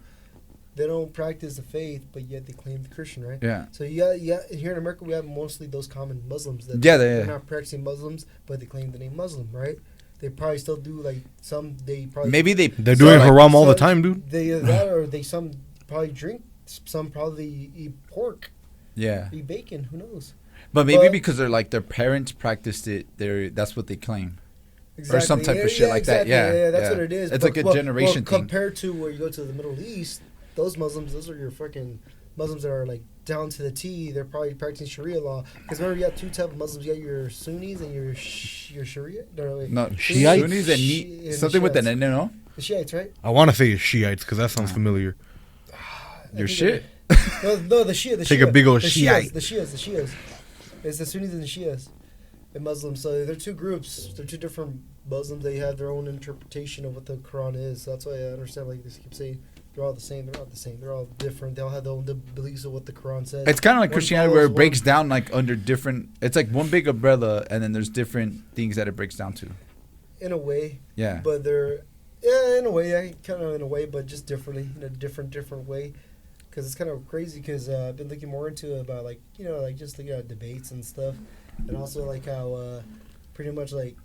They don't practice the faith, but yet they claim the Christian, right? Yeah. So yeah, here in America we have mostly those common Muslims that Yeah, they're yeah. not practicing Muslims, but they claim the name Muslim, right? They probably still do like some. They probably Maybe They're doing like, haram all the time, dude. They that or they some probably drink. Some probably eat pork, Yeah, eat bacon. Who knows? but maybe But- because they're like their parents practiced it. That's what they claim. Or some type of shit like that. exactly. Yeah, that's yeah. what it is. It's like a generation thing. Compared to where you go to the Middle East, those Muslims, those are your fucking Muslims that are like down to the T. They're probably practicing Sharia law. Because remember, you got two types of Muslims. You got your Sunnis and your Sharia. No, Shiites? Sunnis and and something with an Shiites. no. The Shiites, right? I want to say it's Shiites because that sounds familiar. Your think shit. No, the Shia. The Take a Shia, big ol' the Shiite. The Shias. It's the Sunnis and the Shias. And Muslims. So they're two groups. They're two different Muslims. They have their own interpretation of what the Quran is. So that's why I understand. Like they keep saying, they're all the same. They're not the same. They're all different. They all have their own beliefs of what the Quran says. It's kind of like One Christianity where it follows breaks one. down like under different. It's like one big umbrella, and then there's different things that it breaks down to. In a way. Yeah. But they're in a way, kind of in a way, but just differently, in a different way. Because it's kind of crazy. Because I've been looking more into about like like just looking at debates and stuff, and also like how pretty much like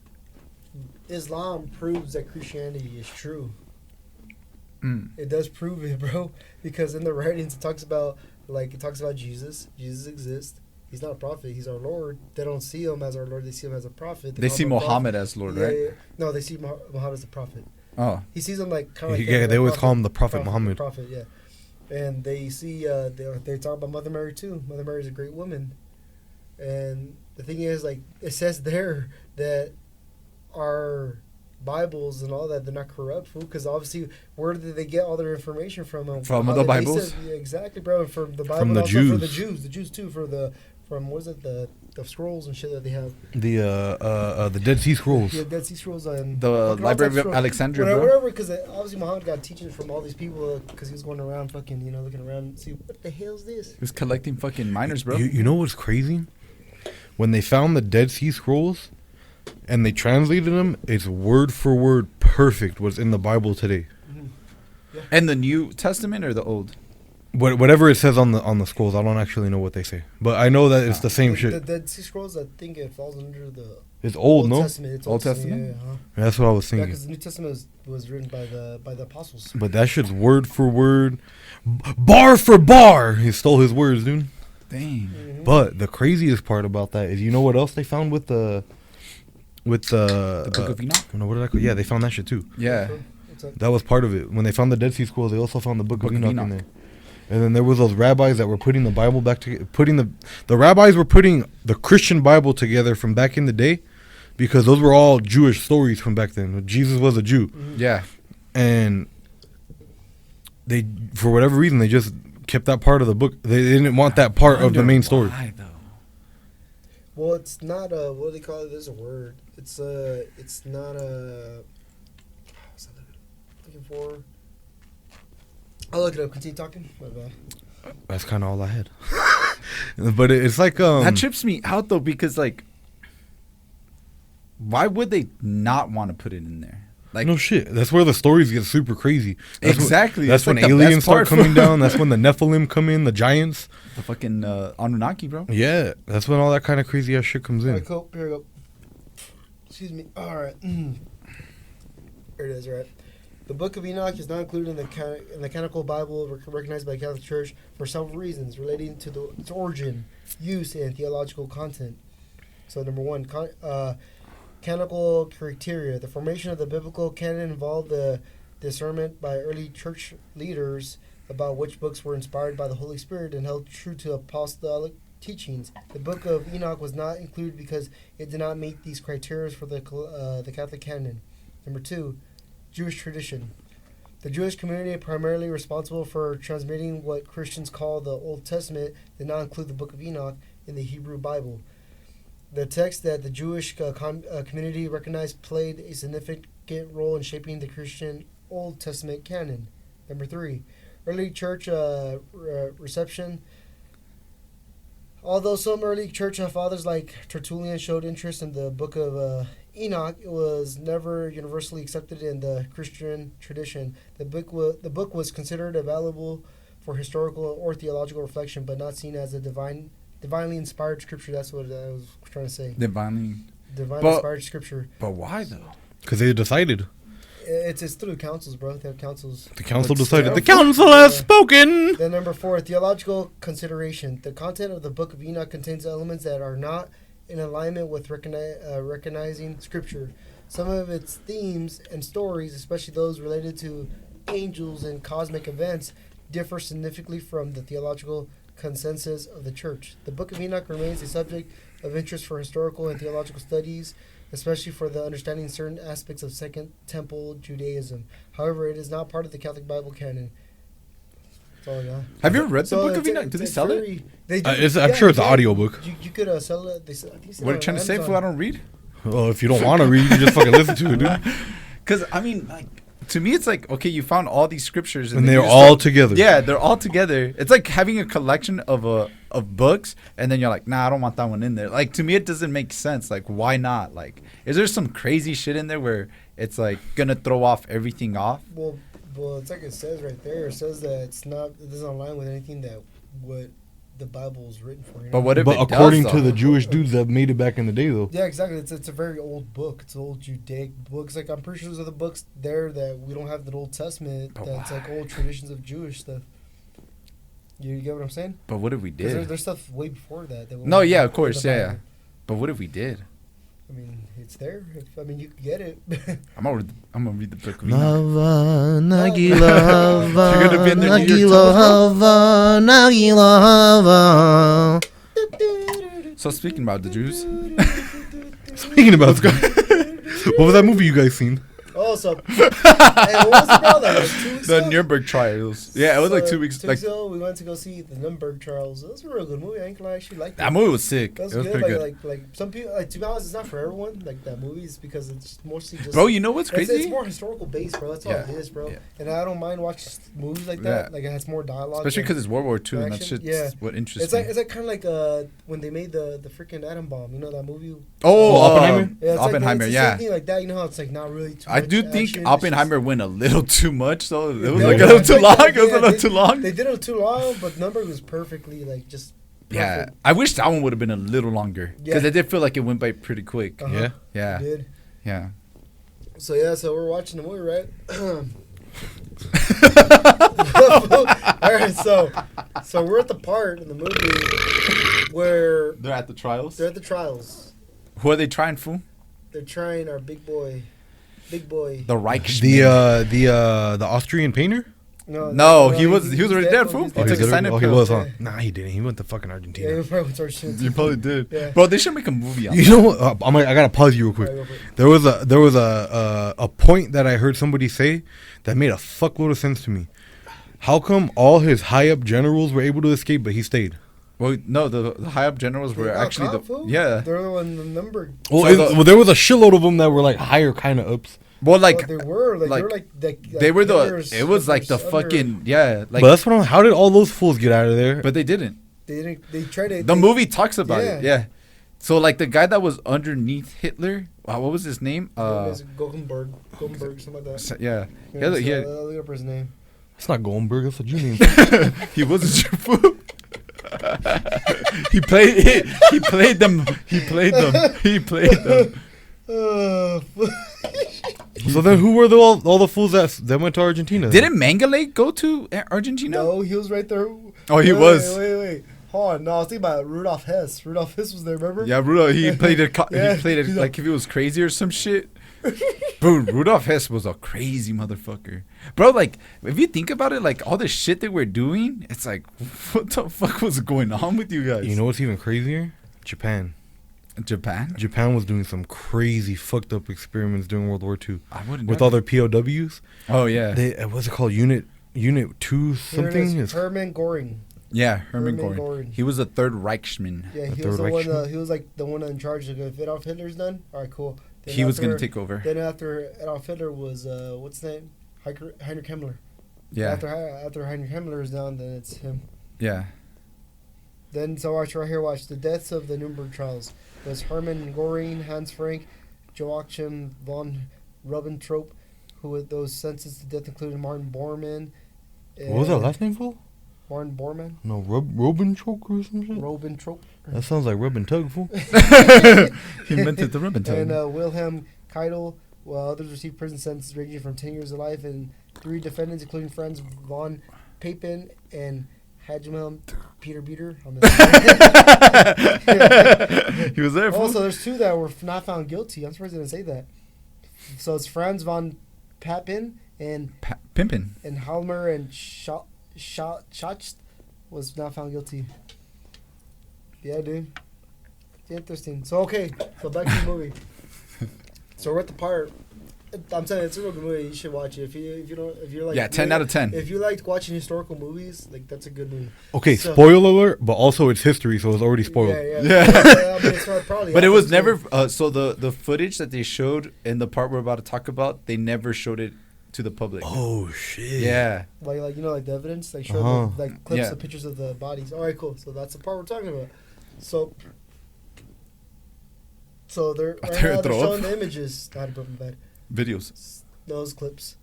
Islam proves that Christianity is true. Mm. It does prove it, bro. Because in the writings it talks about Jesus. Jesus exists. He's not a prophet. He's our Lord. They don't see him as our Lord. They see him as a prophet. They call see him a prophet. Muhammad as Lord, right? Yeah. No, they see Muhammad as a prophet. Oh, He sees him like kind of like Yeah, they always call him the Prophet Muhammad. Prophet, yeah. And they see they talk about Mother Mary too. Mother Mary is a great woman, and the thing is, like it says there that our Bibles and all that, they're not corrupt, fool. Because obviously, where did they get all their information from? From How the they Bibles? said- yeah, exactly, bro. From the Bible, From the and also for Jews. the Jews too. From what is it, the scrolls and shit that they have. The Dead Sea Scrolls. Yeah, Dead Sea Scrolls and the fucking all Library types of scrolls. Alexandria, Whatever, bro. because obviously Muhammad got teachings from all these people because he was going around fucking, looking around, see what the hell's this? He was collecting fucking miners, bro. You know what's crazy? When they found the Dead Sea Scrolls and they translated them, it's word for word perfect what's in the Bible today. And the New Testament or the Old? Whatever it says on the scrolls, I don't actually know what they say, but I know that it's the same The shit. Dead Sea Scrolls, I think it falls under the It's old, no? Testament. It's Old Testament? Yeah, huh? That's what I was Yeah, thinking. because the New Testament was written by the apostles. But that shit's word for word, bar for bar. He stole his words, dude. Dang. Mhm. But the craziest part about that is, you know what else they found with the The Book of Enoch? no, what did I call? Yeah, they found that shit too. Yeah. What's up? That was part of it. When they found the Dead Sea Scrolls, they also found the Book of Book of Enoch in Enoch. there. And then there was those rabbis that were putting the Bible back together. The rabbis were putting the Christian Bible together from back in the day, because those were all Jewish stories from back then. Jesus was a Jew, Yeah. and they, for whatever reason, they just kept that part of the book. They didn't want that part of the main story. Why, though? Well, it's not a, what do they call it? There's a word. It's not a, what's that looking for? I'll look it up. Continue talking. My bad. That's kind of all I had. But it's like That trips me out, though, because, like, why would they not want to put it in there? Like, no shit. That's where the stories get super crazy. That's Exactly. That's It's when like the aliens best start part. coming down. That's when the Nephilim come in, the giants. the fucking Anunnaki, bro. Yeah, that's when all that kind of crazy ass shit comes All in. right, cool. Here we go. Excuse me. All right. Here it is, right? The Book of Enoch is not included in the canonical Bible recognized by the Catholic Church for several reasons relating to its origin, use, and theological content. So, number one, canonical criteria. The formation of the biblical canon involved the discernment by early church leaders about which books were inspired by the Holy Spirit and held true to apostolic teachings. The Book of Enoch was not included because it did not meet these criteria for the Catholic canon. Number two, Jewish tradition. The Jewish community, primarily responsible for transmitting what Christians call the Old Testament, did not include the Book of Enoch in the Hebrew Bible. The text that the Jewish community recognized played a significant role in shaping the Christian Old Testament canon. Number three, early church reception. Although some early church fathers like Tertullian showed interest in the Book of Enoch, it was never universally accepted in the Christian tradition. The book was considered available for historical or theological reflection, but not seen as a divinely inspired scripture. That's what I was trying to say. Divinely. Divinely But- inspired scripture. But why, though? Because they decided. It's through the councils, bro. They have councils. The council Let's decided. go. The council has spoken. Then number 4, theological consideration. The content of the Book of Enoch contains elements that are not in alignment with recognizing Scripture. Some of its themes and stories, especially those related to angels and cosmic events, differ significantly from the theological consensus of the church. The Book of Enoch remains a subject of interest for historical and theological studies, especially for the understanding certain aspects of Second Temple Judaism. However, it is not part of the Catholic Bible canon. That's all I got. Have you ever read the So Book of it's- Enoch? Do they it's sell it? very- They do. I'm sure it's an yeah. audiobook. You could sell it. I think it's What are you on trying to say? Amazon. Fool, I don't read. Well, if you don't want to read, you can just fucking listen to it, dude. Because I mean, like, to me, it's like, okay, you found all these scriptures And then they're you just all start- together. Yeah, they're all together. It's like having a collection of books, and then you're like, nah, I don't want that one in there. Like, to me, it doesn't make sense. Like, why not? Like, is there some crazy shit in there where it's like gonna throw off everything off? Well, it's like it says right there. It says that it doesn't align with anything that what the Bible is written for. You know? But what if But it according does, to though? the Jewish dudes that made it back in the day, though. Yeah, exactly. It's a very old book. It's an old Judaic book. It's like I'm pretty sure there's other books there that we don't have the Old Testament. But That's like old traditions of Jewish stuff. You get what I'm saying? But what if we 'Cause did? there's stuff way before that. we No, don't yeah, have of course, in the yeah, Bible. But what if we did? I mean, it's there. I mean, you can get it. I'm gonna read the Book of Enoch. Hava, Nagila, Hava, You're gonna be in the New York Times, Hava, Nagila, Hava. So speaking about the Jews, Speaking about what was that movie you guys seen? Oh, so hey, what was it, bro? Like 2 weeks the ago? Nuremberg trials. Yeah, it was like 2 weeks. 2 Like weeks ago, we went to go see the Nuremberg trials. It was a real good movie. I ain't gonna lie, I actually liked it. that movie was sick. That was It was good. pretty Like, good. like some people, like, to be honest, it's not for everyone. Like that movie is because it's mostly just. Bro, you know what's crazy? It's more historical based, bro. That's all it Yeah, is, bro. yeah. And I don't mind watching movies like that. Yeah. Like it has more dialogue. Especially and because it's World War II and that action. shit's Yeah. what interests it's me. like kind of like when they made the freaking atom bomb. You know that movie? Oh, Oppenheimer? Yeah, it's Oppenheimer, Like, it's the yeah. same thing like that. You know how it's like not really too. I much do action, think it's Oppenheimer just- went a little too much, though. It was Yeah, like a yeah, little too yeah, long. yeah, It was a little too long. They did it too long, but Nuremberg was perfectly like just. Yeah, perfect. I wish that one would have been a little longer because Yeah. it did feel like it went by pretty quick. Uh-huh. Yeah. Yeah, It did. yeah. So yeah, so we're watching the movie, right? All right, so we're at the part in the movie where They're at the trials. they're at the trials. Who are they trying, fool? They're trying our big boy. The Reichsman. The Austrian painter? No, he was already dead, fool. he's He dead. took a sign he pill. was, huh? Yeah. Nah, he didn't. He went to fucking Yeah, Argentina. he probably went to Argentina. You probably did, Yeah. bro. They should make a movie on You that. know what? I gotta pause you real quick. Alright, go for it. There was a point that I heard somebody say that made a fuckload of sense to me. How come all his high up generals were able to escape, but he stayed? Well, no, the high up generals They were got actually caught, fool. yeah. They're the one the number. Well, So there was a shitload of them that were like higher kind of ups. Well, like They were like they were the. Hitler's- It was like the Hitler's under- fucking yeah. Like, But that's what how did all those fools get out of there? but they didn't. They didn't. They tried to. The they- movie talks about it. Yeah. Yeah. So like the guy that was underneath Hitler, what was his name? Guggenberg, something like that. Yeah. Yeah, He had- I'll look up his name. It's not Goldberg. That's a Jew name. he wasn't your fool. He played them. So then, who were all the fools that went to Argentina? Didn't Mengele go to Argentina? No, he was right there. Oh, he Wait, was. Wait. Hold on. No, I was thinking about Rudolf Hess. Rudolf Hess was there, remember? Yeah, Rudolph. He played it. Yeah, He played it he's like if he was crazy or some shit. Bro, Rudolph Hess was a crazy motherfucker. Bro, like if you think about it, like all the shit that we're doing, it's like, what the fuck was going on with you guys? You know what's even crazier? Japan. Japan. Japan was doing some crazy fucked up experiments during World War II I wouldn't. with know all that. their POWs. Oh yeah. They what's it called? Unit 2 Here it something. is, Hermann Göring. Yeah, Hermann Hermann Göring. Göring. He was the third Reichsman. Yeah, The he Third was the Reich. one. He was like the one in charge. Like, if Adolf Hitler's done, all right, cool. Then He was gonna after- take over. Then after Adolf Hitler was what's his name? Heinrich Himmler. Yeah. After Heinrich Himmler is down, then it's him. Yeah. Then so watch right here. Watch the deaths of the Nuremberg trials. It was Hermann Göring, Hans Frank, Joachim von Ribbentrop, who with those sentenced to death included Martin Bormann. What was that last name for? Martin Bormann. No, Ribbentrop or some shit. Ribbentrop. That sounds like Rub and Tug, fool. He invented the ribbon And tone. Wilhelm Keitel while others received prison sentences ranging from 10 years to life, and 3 defendants, including Franz von Papen and Hajimel Peter Beater. He was there. Also, there's 2 that were not found guilty. I'm surprised they didn't say that. So it's Franz von Papen and Pimpin. and Halmer and Schacht was not found guilty. Yeah, dude. Interesting. So okay, so back to the movie. So we're at the part. I'm telling you, it's a real good movie. You should watch it if you don't if you're like 10 out of 10. If you liked watching historical movies, like that's a good movie. Okay, So- spoiler alert, but also it's history, so it's already spoiled. Yeah. Yeah. I mean, it's not probably But it was happened, never. So the footage that they showed in the part we're about to talk about, they never showed it to the public. Oh shit. Yeah. like like the evidence, like show Uh-huh. like clips Yeah. of pictures of the bodies. All right, cool. So that's the part we're talking about. So they're I right threw now a they're throw showing up. the images. God, broken bad. Videos. Those clips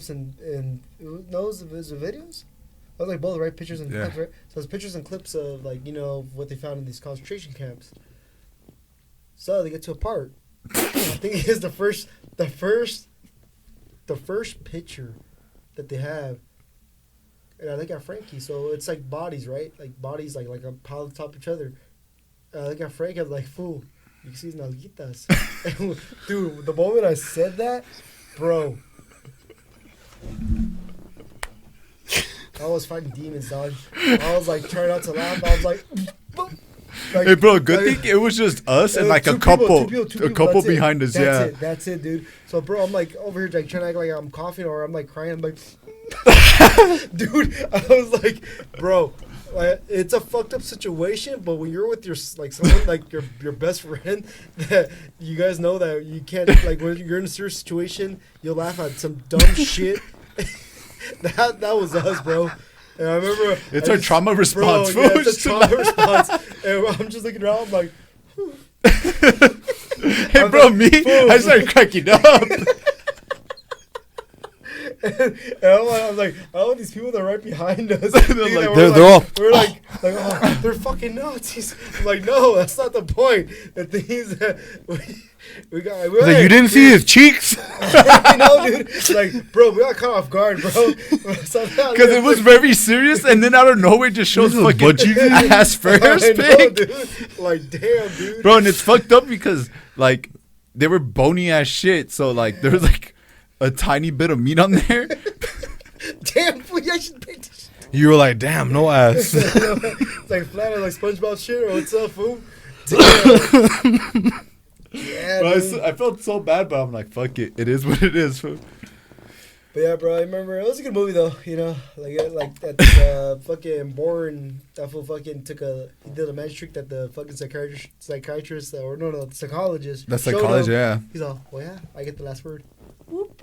and those is it videos. I was like both, right? Pictures and Yeah. clips, right? So it's pictures and clips of like what they found in these concentration camps. So they get to a part. I think it's the first picture that they have. And I look at Frankie, so it's like bodies, right? Like bodies, like a pile on top of each other. And I look at Frankie, I'm like, fool, you can see his nalguitas. And, dude, the moment I said that, bro, I was fighting demons, dog. I was like trying not to laugh. I was like, Hey, bro, good thing it was just us and like a two couple, people, a couple that's it. behind us. That's it, dude. So, bro, I'm like over here, like trying to act like I'm coughing or I'm like crying. I'm like, dude, I was like, bro, like, it's a fucked up situation. But when you're with your like someone like your best friend, that you guys know that you can't like when you're in a serious situation, you'll laugh at some dumb shit. That was us, bro. And I remember It's our trauma response, Bro, yeah, fool. it's a trauma response. And I'm just looking around, I'm like, Hey, bro, me, I started cracking up. and I'm like, I know these people that are right behind us. They're all- we're like, oh, they're fucking Nazis. I'm like, no, that's not the point. The thing is that we got. Like, you didn't see his cheeks? I know, dude. Like, bro, we got caught off guard, bro. Because Because it was very serious, and then out of nowhere, it just shows This is fucking butt cheeks? ass first I know, pic. dude. Like, damn, dude. Bro, and it's fucked up because, like, they were bony as shit. So, like, there was, like, a tiny bit of meat on there. Damn, fool, I should pick this. You were like, damn, no ass. It's like flat, like SpongeBob shit, or what's up, fool? Damn. Yeah, Bro, dude. I felt so bad, but I'm like, fuck it. It is what it is, fool. But yeah, bro, I remember it was a good movie though. Like that fucking Bourne, that fool fucking he did a magic trick that the fucking psychiatrist or no, the psychologist. The showed psychologist, him. yeah. He's all, well, yeah, I get the last word.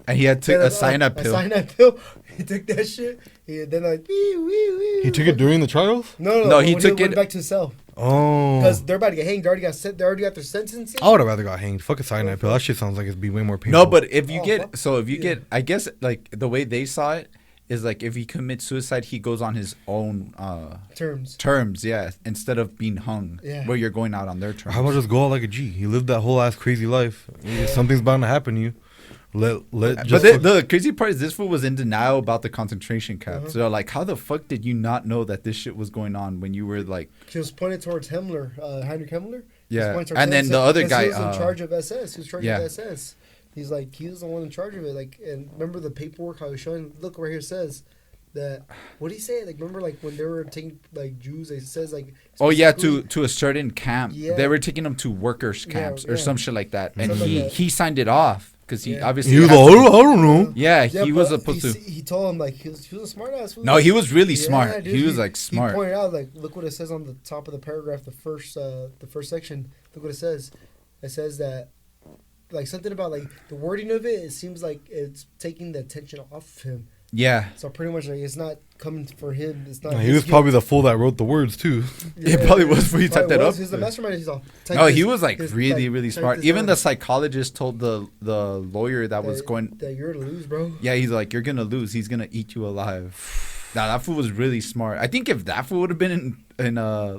And he had took Then, a cyanide pill. A cyanide pill. He took that shit. Then like, He took it during the trials? No, he when took went it- back to his cell Oh. because they're about to get hanged. They already got their sentencing. I would have rather got hanged. Fuck a cyanide pill. That shit sounds like it'd be way more painful. No, but if you fuck. get, I guess, like, the way they saw it is, like, if he commits suicide, he goes on his own terms. yeah, instead of being hung, Yeah. where you're going out on their terms. How about just go out like a G? You lived that whole ass crazy life. Something's bound to happen to you. Let But just the crazy part is this fool was in denial about the concentration camp. Uh-huh. So, like, how the fuck did you not know that this shit was going on when you were, like... He was pointed towards Himmler, Heinrich Himmler. He was Yeah, pointing towards and then him the other because guy, he was in charge of SS. He was charged yeah. of SS. He's like, he was the one in charge of it. Like, and remember the paperwork how he was showing? Look right here it says that. What did he say? Like, remember like when they were taking like Jews? It says like. Oh, yeah, specifically- to a certain camp. Yeah. They were taking them to workers' camps or yeah. some shit like that. And Something like that. he signed it off because he Yeah. obviously... he was had like, to- I don't know. Yeah, he was but supposed to... He told him like he was a smart ass. No, he was really smart. dude, He was, like, smart. He pointed out like, look what it says on the top of the paragraph, the first section. Look what it says. It says that like something about like the wording of it. It seems like it's taking the attention off of him. Yeah. So pretty much like it's not coming for him. It's not. He his was guilt. probably the fool that wrote the words too. It probably was before he typed Probably that was. up. He's the mastermind. He's all. type No, this- he was, like, this- really, really type smart. this Even down. the psychologist told the lawyer that was going... that you're to lose, bro. Yeah, he's like, you're gonna lose. He's gonna eat you alive. Nah, that fool was really smart. I think if that fool would have been in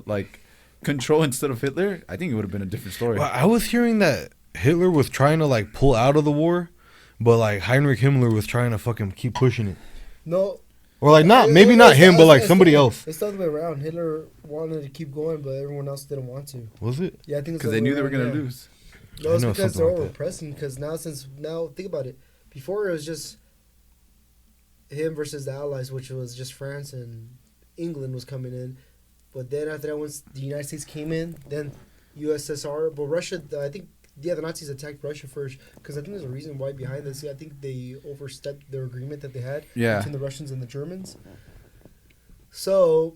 like control instead of Hitler, I think it would have been a different story. Well, I was hearing that Hitler was trying to like pull out of the war, but like Heinrich Himmler was trying to fucking keep pushing it. No. Or like not maybe not him, but like somebody else. It's the other way around. Hitler wanted to keep going, but everyone else didn't want to. Was it? Yeah, I think it's Because the they other knew way they were around, gonna yeah. lose. No, it's I know because something they're like all that. repressing. Because now think about it. Before it was just him versus the Allies, which was just France and England was coming in. But then after that, once the United States came in, then USSR. But Russia, I think, yeah, the Nazis attacked Russia first because I think there's a reason why behind this. I think they overstepped their agreement that they had between the Russians and the Germans. So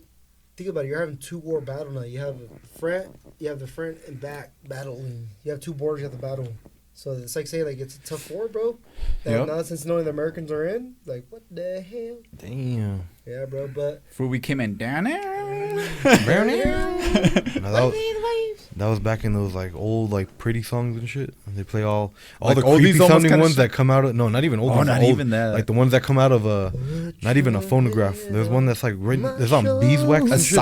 think about it. You're having two war battle now. You have the front and back battling. You have two borders you have to battle. So it's like saying like it's a tough war, bro. And Yep. now since knowing the Americans are in, like what the hell? Damn. Yeah, bro. But For we came in down there. No, that was back in those like old like pretty songs and shit. They play all Like the oldies creepy almost sounding kinda ones shit? that come out of not even old Oh, ones, not old, even that. like the ones that come out of not even a phonograph. There's one that's like there's on beeswax and shit.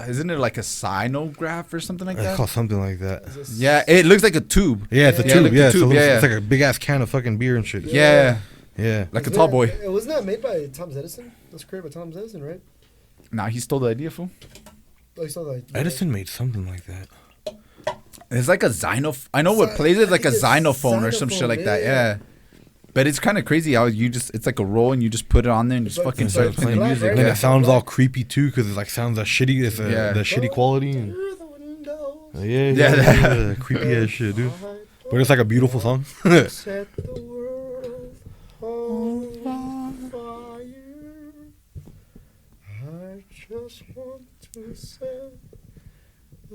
Isn't it like a sinograph or something like It's that? called something like that. Yeah, it looks like a tube. Yeah, it's a Yeah, tube. like a Yeah, tube, so it looks- yeah, it's yeah. like a big ass can of fucking beer and shit. Yeah, Yeah. like a tall boy. It wasn't that made by Thomas Edison? It was created by Thomas Edison, right? Nah, he stole the idea, fool. Oh, you saw that? Edison made something like that. It's like a xylophone. I know what plays it like a I think it's xylophone or some shit like that. yeah. Yeah. But it's kind of crazy how it's like a roll and you just put it on there and just It's like- fucking it's start like playing black, music. right? And Yeah. it sounds all creepy too, because it like sounds a shitty. It's Yeah. the shitty quality. And, Through the windows, yeah, creepy ass shit, dude. But it's like a beautiful song. set the world on fire. I just want to set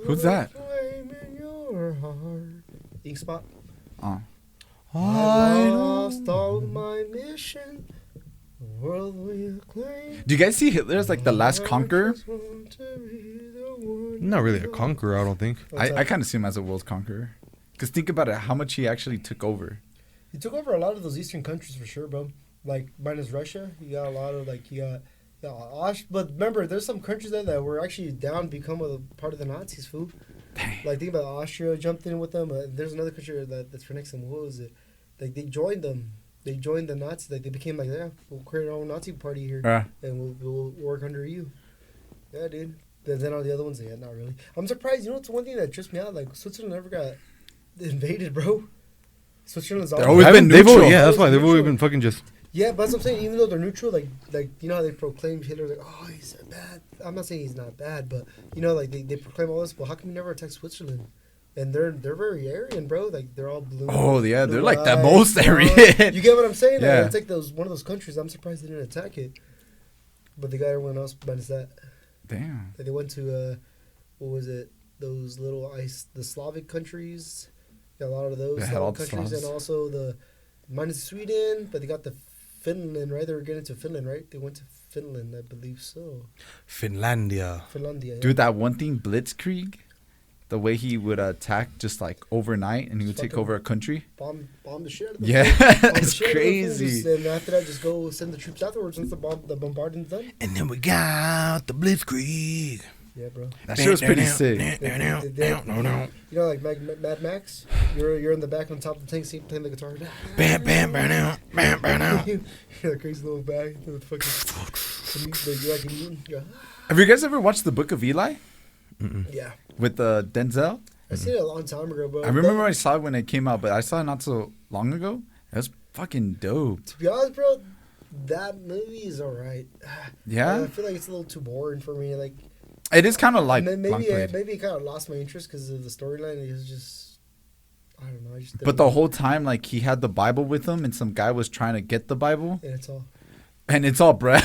Who's that? the flame in your heart. Ink Spot. Oh. I lost all my mission. The world will claim. Do you guys see Hitler as like the last conqueror? Not really a conqueror, I don't think. I kind of see him as a world conqueror. Because think about it, how much he actually took over. He took over a lot of those eastern countries for sure, bro. Like minus Russia, you got a lot of like but remember, there's some countries there that were actually down to become a part of the Nazis, fool. Like think about Austria jumped in with them. There's another country that's right next to them. What was it? Like they joined them. They joined the Nazis. Like they became like, yeah, we'll create our own Nazi party here, and we'll work under you. Yeah, dude. Then all the other ones, yeah, not really. I'm surprised. You know, it's one thing that trips me out. Like Switzerland never got invaded, bro. Switzerland's They've always been They've neutral. always- yeah, that's why they've Neutral. always been fucking just. Yeah, but that's what I'm saying. Even though they're neutral, like you know how they proclaimed Hitler, like, oh, he's bad. I'm not saying he's not bad, but you know, like they proclaim all this. Well, how come you never attack Switzerland? And they're very Aryan, bro. Like they're all blue. Oh, yeah, they're like the eyes, most blue Aryan. eyes. You get what I'm saying? Like, Yeah. it's like one of those countries. I'm surprised they didn't attack it, but they got everyone else minus that. Damn. Like, they went to what was it? Those little the Slavic countries. Yeah, a lot of those They had all Slavic the countries, Slavs. and also the minus Sweden, but they got the Finland, right? They were getting to Finland, right? They went to Finland, I believe so. Finlandia. Finlandia. Yeah. Dude, that one thing, Blitzkrieg, the way he would attack just like overnight and he would take Fucking over a country. bomb the shit out of them. Yeah, Bomb the it's shit out of them, crazy. And after that, just go send the troops afterwards once the bombarding's done. And then we got the Blitzkrieg. Yeah, bro. That shit was pretty sick. You know, like Mad Max? You're in the back on top of the tank seat playing the guitar. Bam, bam, bam, bam, bam, bam. You're a crazy little bag. The fucking, you're like a mutant. You're, Have you guys ever watched The Book of Eli yeah. with Denzel? I seen it a long time ago, bro. I remember I saw it when it came out, but I saw it not so long ago. It was fucking dope. To be honest, bro, that movie is alright. Yeah? I feel like it's a little too boring for me. Like, It is kind of like maybe long played. maybe it kind of lost my interest because of the storyline. It was just, I don't know. I just But the whole time, like, he had the Bible with him and some guy was trying to get the Bible. and it's all. And it's all bread.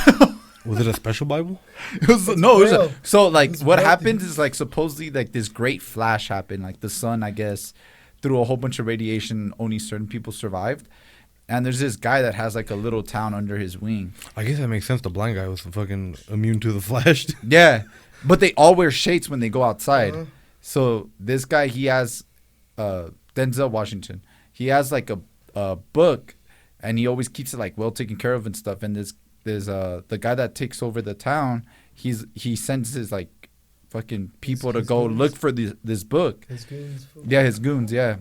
Was it a special Bible? It was no, it was Braille. so like It's what Braille. happens is like supposedly like this great flash happened, like the sun, I guess, through a whole bunch of radiation, only certain people survived. And there's this guy that has like a little town under his wing. I guess that makes sense. The blind guy was fucking immune to the flash. Yeah, but they all wear shades when they go outside. Uh-huh. So this guy, he has Denzel Washington. He has like a book, and he always keeps it like well taken care of and stuff. And there's the guy that takes over the town. He sends his like fucking people to His go goons? look for this book. His goons. Yeah, his goons. Yeah,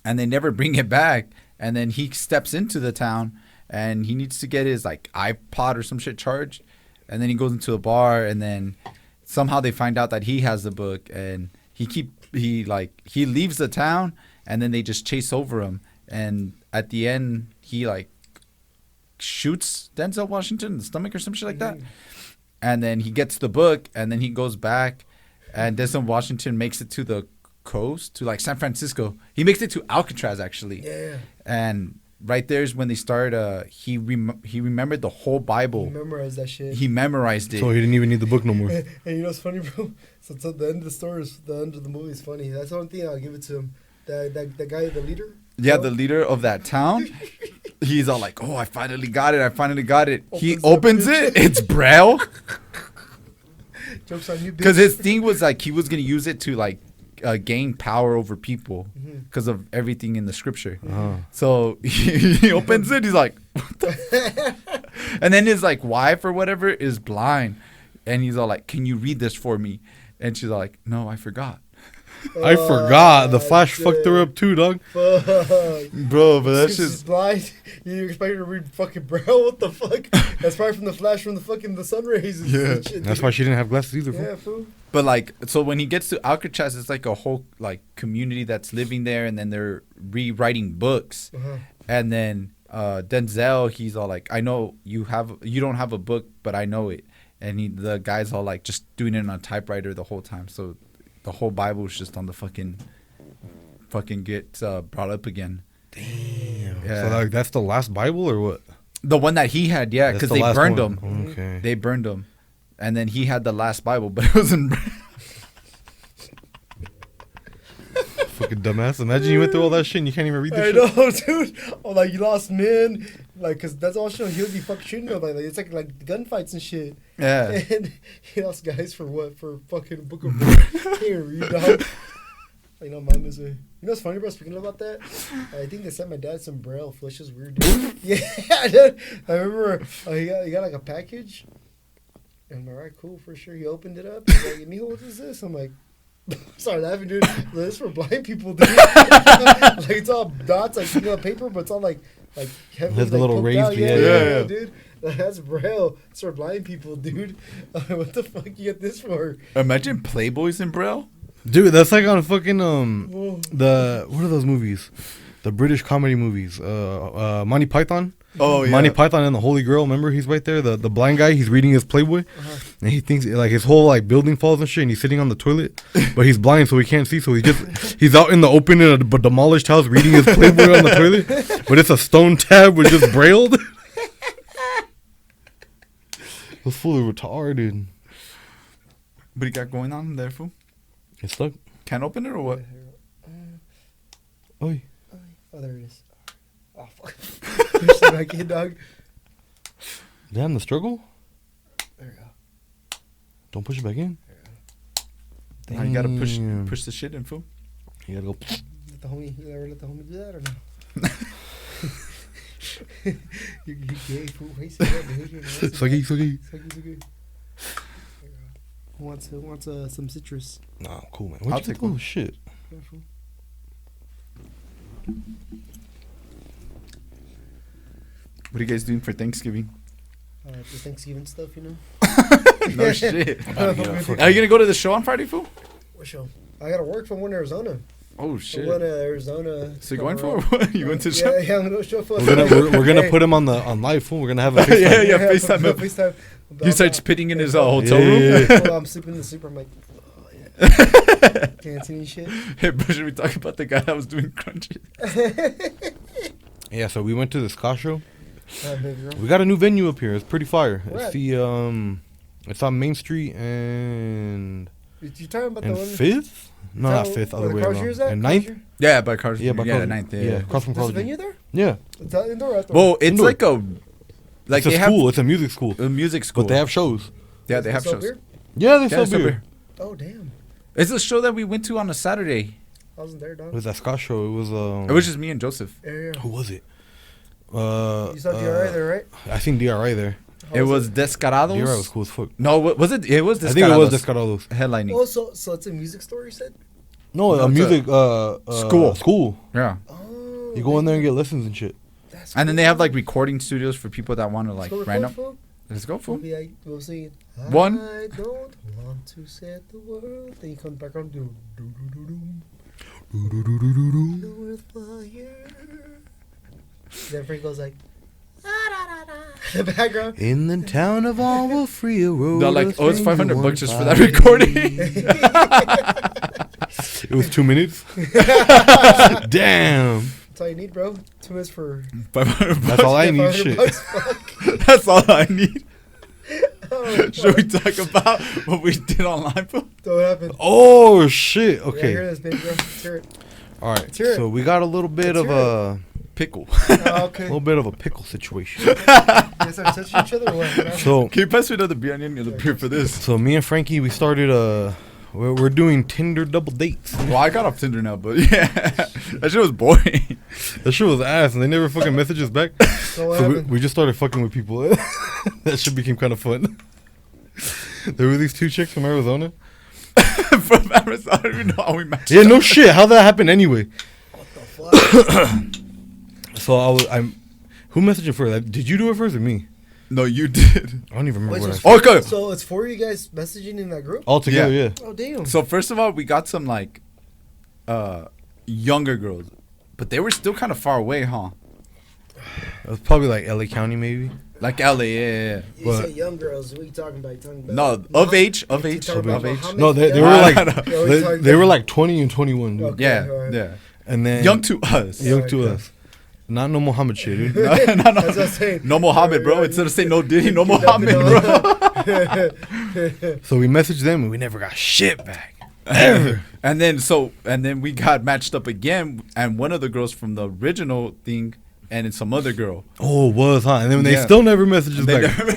and they never bring it back. and then he steps into the town, and he needs to get his like iPod or some shit charged, and then he goes into a bar, and then somehow they find out that he has the book, and he leaves the town, and then they just chase over him, and at the end he like shoots Denzel Washington in the stomach or some shit like that, and then he gets the book, and then he goes back, and Denzel Washington makes it to the coast, to like San Francisco. He makes it to Alcatraz actually. Yeah. And right there is when they start. He remembered the whole Bible. He memorized that shit. He memorized it. So he didn't even need the book no more. And you know what's funny, bro? So the end of the story, the end of the movie is funny. That's the only thing I'll give it to him. That guy, the leader. Yeah, bro? the leader of that town. He's all like, "Oh, I finally got it! He Opens opens up. it. It's Braille. Jokes on you, bitch. Because his thing was like he was gonna use it to like gain power over people because of everything in the scripture. So he opens it. He's like, what the and then his like wife or whatever is blind, and he's all like, "Can you read this for me?" And she's all like, "No, I forgot." I forgot. The Flash fucked her up too, dog. Fuck. Bro, but that's She's just blind. You expect her to read fucking Braille? What the fuck? That's probably from the Flash from the sun rays. And Yeah. shit, That's dude. why she didn't have glasses either. fool. Yeah, fool. But like, so when he gets to Alcatraz, it's like a whole like community that's living there, and then they're rewriting books. Uh-huh. And then Denzel, he's all like, "I know you don't have a book, but I know it." And the guy's all like, just doing it on a typewriter the whole time. So the whole Bible is just on the fucking gets brought up again. Damn. Yeah. So like, that's the last Bible or what? The one that he had, yeah, That's because the they last burned one. him. Okay. They burned him, and then he had the last Bible, but it was in. Fucking dumbass. Imagine you went through all that shit and you can't even read I this shit. know, dude. Oh, like you lost men, like, cause that's all shit. He would be fucking shooting them, like it's like gunfights and shit. Yeah. And he lost guys for what? For fucking Book of Can't read, dog. You know, mine is a. You know what's funny, bro? Speaking about that, I think they sent my dad some Braille. Flesh is weird, dude. Yeah, dude. I remember he got like a package. And I'm like, all right, cool, for sure. He opened it up. He's like, Mijo, what is this? I'm like, sorry, laughing, dude. This is for blind people, dude. Like it's all dots, like paper, but it's all like heavy, Has the like, little poked raised- out. yeah. Dude. That's Braille. It's for blind people, dude. What the fuck you get this for? Imagine Playboys in Braille. Dude, that's like on fucking Whoa. what are those movies? The British comedy movies. Monty Python. Oh yeah. Monty Python and the Holy Grail. Remember, he's right there. The blind guy. He's reading his Playboy, and he thinks like his whole like building falls and shit. And he's sitting on the toilet, but he's blind, so he can't see. So he's out in the open in a demolished house reading his Playboy on the toilet. But it's a stone tab with just brailled. Those fools are retarded. What do you got going on there, fool? It's stuck. Can't open it or what? Oi. Oh, there it is. Oh, fuck. Push it back in, dog. Damn, the struggle. There we go. Don't push it back in. Now you gotta Damn. push the shit in, fool. You gotta go. Let the homie, you ever let the homie do that or no? you gay, fool. Why you say that, dude? Sucky, sucky. Sucky. Who wants some citrus? Nah, cool, man. I'll What'd you take do? one. Shit. Yeah, fool. What are you guys doing for Thanksgiving? The Thanksgiving stuff, you know? No shit. Are Are you gonna go to the show on Friday, fool? What show? I gotta work from one in Arizona. Oh From shit. one in Arizona. So you going for what? You went to the show? Yeah, I'm gonna go show for We're gonna Hey. put him on live phone. We're gonna have a FaceTime. Yeah, FaceTime him. FaceTime. He starts pitting in his hotel Yeah, room. yeah, yeah. Well, I'm sleeping in the sleeper. I'm like, oh, yeah. Can't see any shit. Hey, bro, should we talk about the guy that was doing crunches? Yeah, so we went to the ska show. Baby girl. We got a new venue up here. It's pretty fire. Where It's at? the it's on Main Street and You talking about the one? Fifth? No, not Is that Fifth. where Other the way Carl's around. Year's at? And Carl's Ninth? Year? Yeah, by Cars. Yeah, by yeah, Carl's- the ninth. Yeah, Yeah. across from There's Carl's. a venue there? Yeah, It's indoor or outdoor? Well, it's Indoor. like a like it's they a have school. It's a music school, a music school. but they have shows. yeah, they have Sell shows. beer? Yeah, they Yeah, sell sell beer. beer. Oh, damn. It's a show that we went to on a Saturday. I wasn't there, dog. It was that ska show. It was It was just me and Joseph. Yeah. who was it? You saw DRI there, right? I think DRI there. It was Descarados. DRI was cool as fuck. No, was it? It was Descarados. I think it was Descarados. Headlining. Oh, so it's a music store, you said? No, No, a it's music School. school. Yeah. Oh, You go in there and get lessons and shit. That's And then they cool. have like recording studios for people that want to like Let's go random. record, fool. Let's go, We'll fool. be like, we'll sing. One. I don't want to set the world. Then you come back on. Do do do do do. The world fire. Then Frank goes like. Da, da, da, da. The background. In the town of all will free a road. They're like, oh, it's $500 $500 just for that recording. It was 2 minutes. Damn. That's all you need, bro. 2 minutes for. $500. That's all I need. $500 Shit. bucks, fuck. That's all I need. Oh, Should we talk about what we did online, fool? so what happened? Oh shit. Yeah, hear Okay. this, baby girl. Let's hear it. All right. hear it. So we got a little bit Let's of hear a Pickle. Oh, okay. little bit of a pickle situation. You guys start touching each other or what? What happened? So Can you pass me another beer? I need another beer for this. so me and Frankie we started we're doing Tinder double dates. Well, I got off Tinder now, but yeah, that shit was boring. That shit was ass, and they never fucking messaged us back. So what So happened? we just started fucking with people. That shit became kind of fun. There were these 2 chicks from Arizona. From Arizona, I don't even know how we matched. Yeah, no up. shit. How that happened anyway? What the fuck? So I'm. Who messaged it first? Did you do it first or me? No, you did. I don't even remember Wait, what I so, said. Oh, okay. so it's 4 of you guys messaging in that group? All together, Yeah. yeah. Oh, damn. So first of all, we got some like younger girls, but they were still kind of far away, huh? It was probably like LA County, maybe. Like LA, yeah. You but- said young girls. What are you talking about? You talking about No, of age, of You age, talking of about age. Muhammad? No, they Yeah. were like I know. Yeah, what are you they talking were about? like 20 and 21, dude. Okay. Yeah, alright. yeah. And then Young to us. young Alright, to yeah. us. Not no Muhammad shit, dude. No, That's what I'm saying. No Mohammed, bro. Yeah, Instead of you- saying no Diddy, no you got me Mohammed, bro. So we messaged them and we never got shit back. and then we got matched up again, and one of the girls from the original thing, and it's some other girl. Oh, it was, huh? And then they Yeah. still never messaged us They back. never-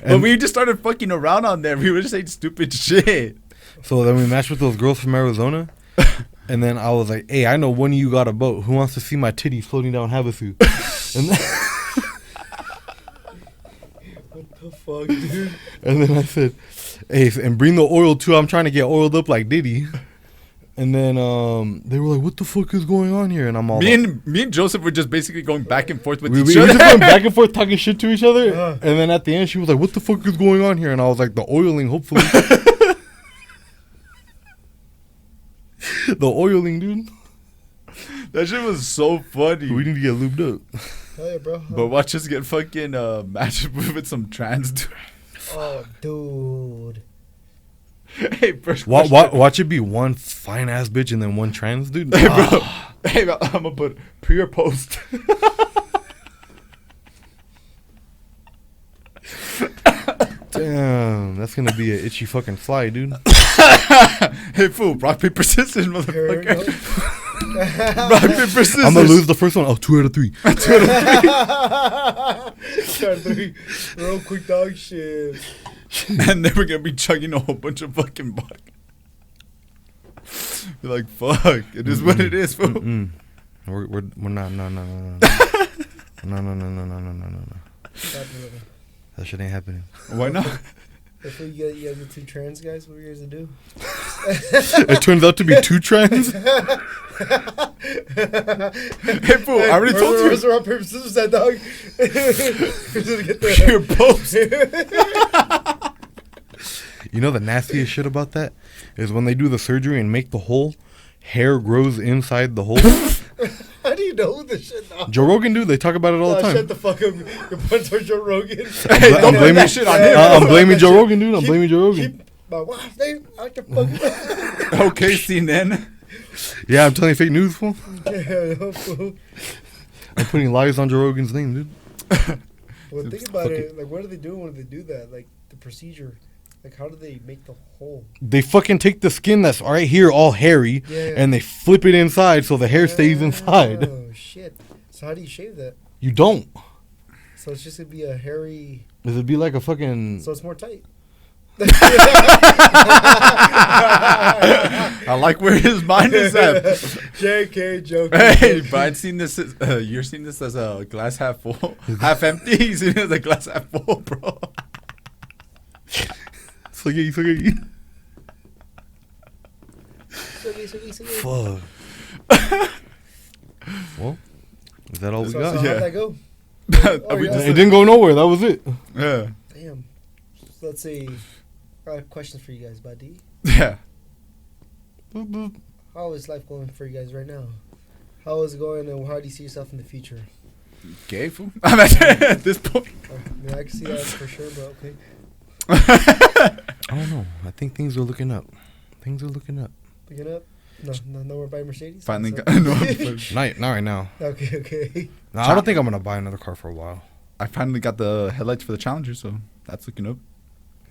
but we just started fucking around on there. We were just saying stupid shit. So then we matched with those girls from Arizona. And then I was like, hey, I know one of you got a boat. Who wants to see my titties floating down Havasu? and, then, What the fuck, dude? and then I said, hey, and bring the oil too. I'm trying to get oiled up like Diddy. And then they were like, what the fuck is going on here? And I'm all Me like, and Joseph were just basically going back and forth with we each were other. just going back and forth talking shit to each other. Uh. And then at the end, she was like, what the fuck is going on here? And I was like, the oiling, hopefully. The oiling, dude. That shit was so funny. We need to get lubed up. Hell yeah, bro. But watch us get fucking matched with some trans dude. Oh, dude. Hey, first Watch, question. watch it be one fine ass bitch and then one trans dude. Hey, bro. Ah. Hey, bro, I'm gonna put pre or post. Damn, that's gonna be an itchy fucking fly, dude. Hey, fool, rock, paper, scissors, Here we motherfucker. go. Rock, paper, scissors. I'm gonna lose the first one. Oh, 2 out of 3. Start three. Real quick dog shit. And then we're gonna be chugging a whole bunch of fucking vodka. You're like, fuck, it is what it is, fool. Mm. We're not. No. No. Stop doing it. That shit ain't happening. Why not? If you guys the 2 trans guys, what are you guys to do? It turns out to be 2 trans. Hey, fool, I already told Where's you. the rock, paper, scissors, that dog? Just get Pre or the... post. You know the nastiest shit about that is when they do the surgery and make the hole, hair grows inside the hole. How do you know this shit now? Joe Rogan, dude, they talk about it all the Oh, time. shut the fuck up. You're punching towards Joe Rogan. Hey, I'm don't blame blaming- that shit on him. I'm blaming Joe Rogan, dude. I'm Keep- blaming Joe Rogan. Keep my wife's name out the fucking... Okay, CNN. Yeah, I'm telling you fake news, fool. Yeah, no, fool. I'm putting lies on Joe Rogan's name, dude. Well, think about it. Like, what do they do when they do that? Like, the procedure. Like, how do they make the hole? They fucking take the skin that's right here, all hairy, Yeah. and they flip it inside so the hair stays inside. Oh, shit. So how do you shave that? You don't. So it's just going to be a hairy... Does it be like a fucking... So it's more tight. I like where his mind is at. JK joke. Hey, Brian, seen this? You're seeing this as a glass half full, half empty. You seen it as a glass half full, bro. Sugi. Sugi. Fuck. Well, Is that all we So got? how'd Yeah. that go? Are we yeah. just- It didn't go nowhere. That was it. Yeah. Damn. So let's see. I have questions for you guys, buddy. Yeah. How is life going for you guys right now? How is it going, and how do you see yourself in the future? Gay fool. I'm at this point. I mean, I can see that for sure, but okay. I don't know. I think things are looking up. Things are looking up. Picking up? No more buying Mercedes? Finally So- got. No, Not right now. Okay, okay. No, I don't think I'm gonna buy another car for a while. I finally got the headlights for the Challenger, so that's looking up.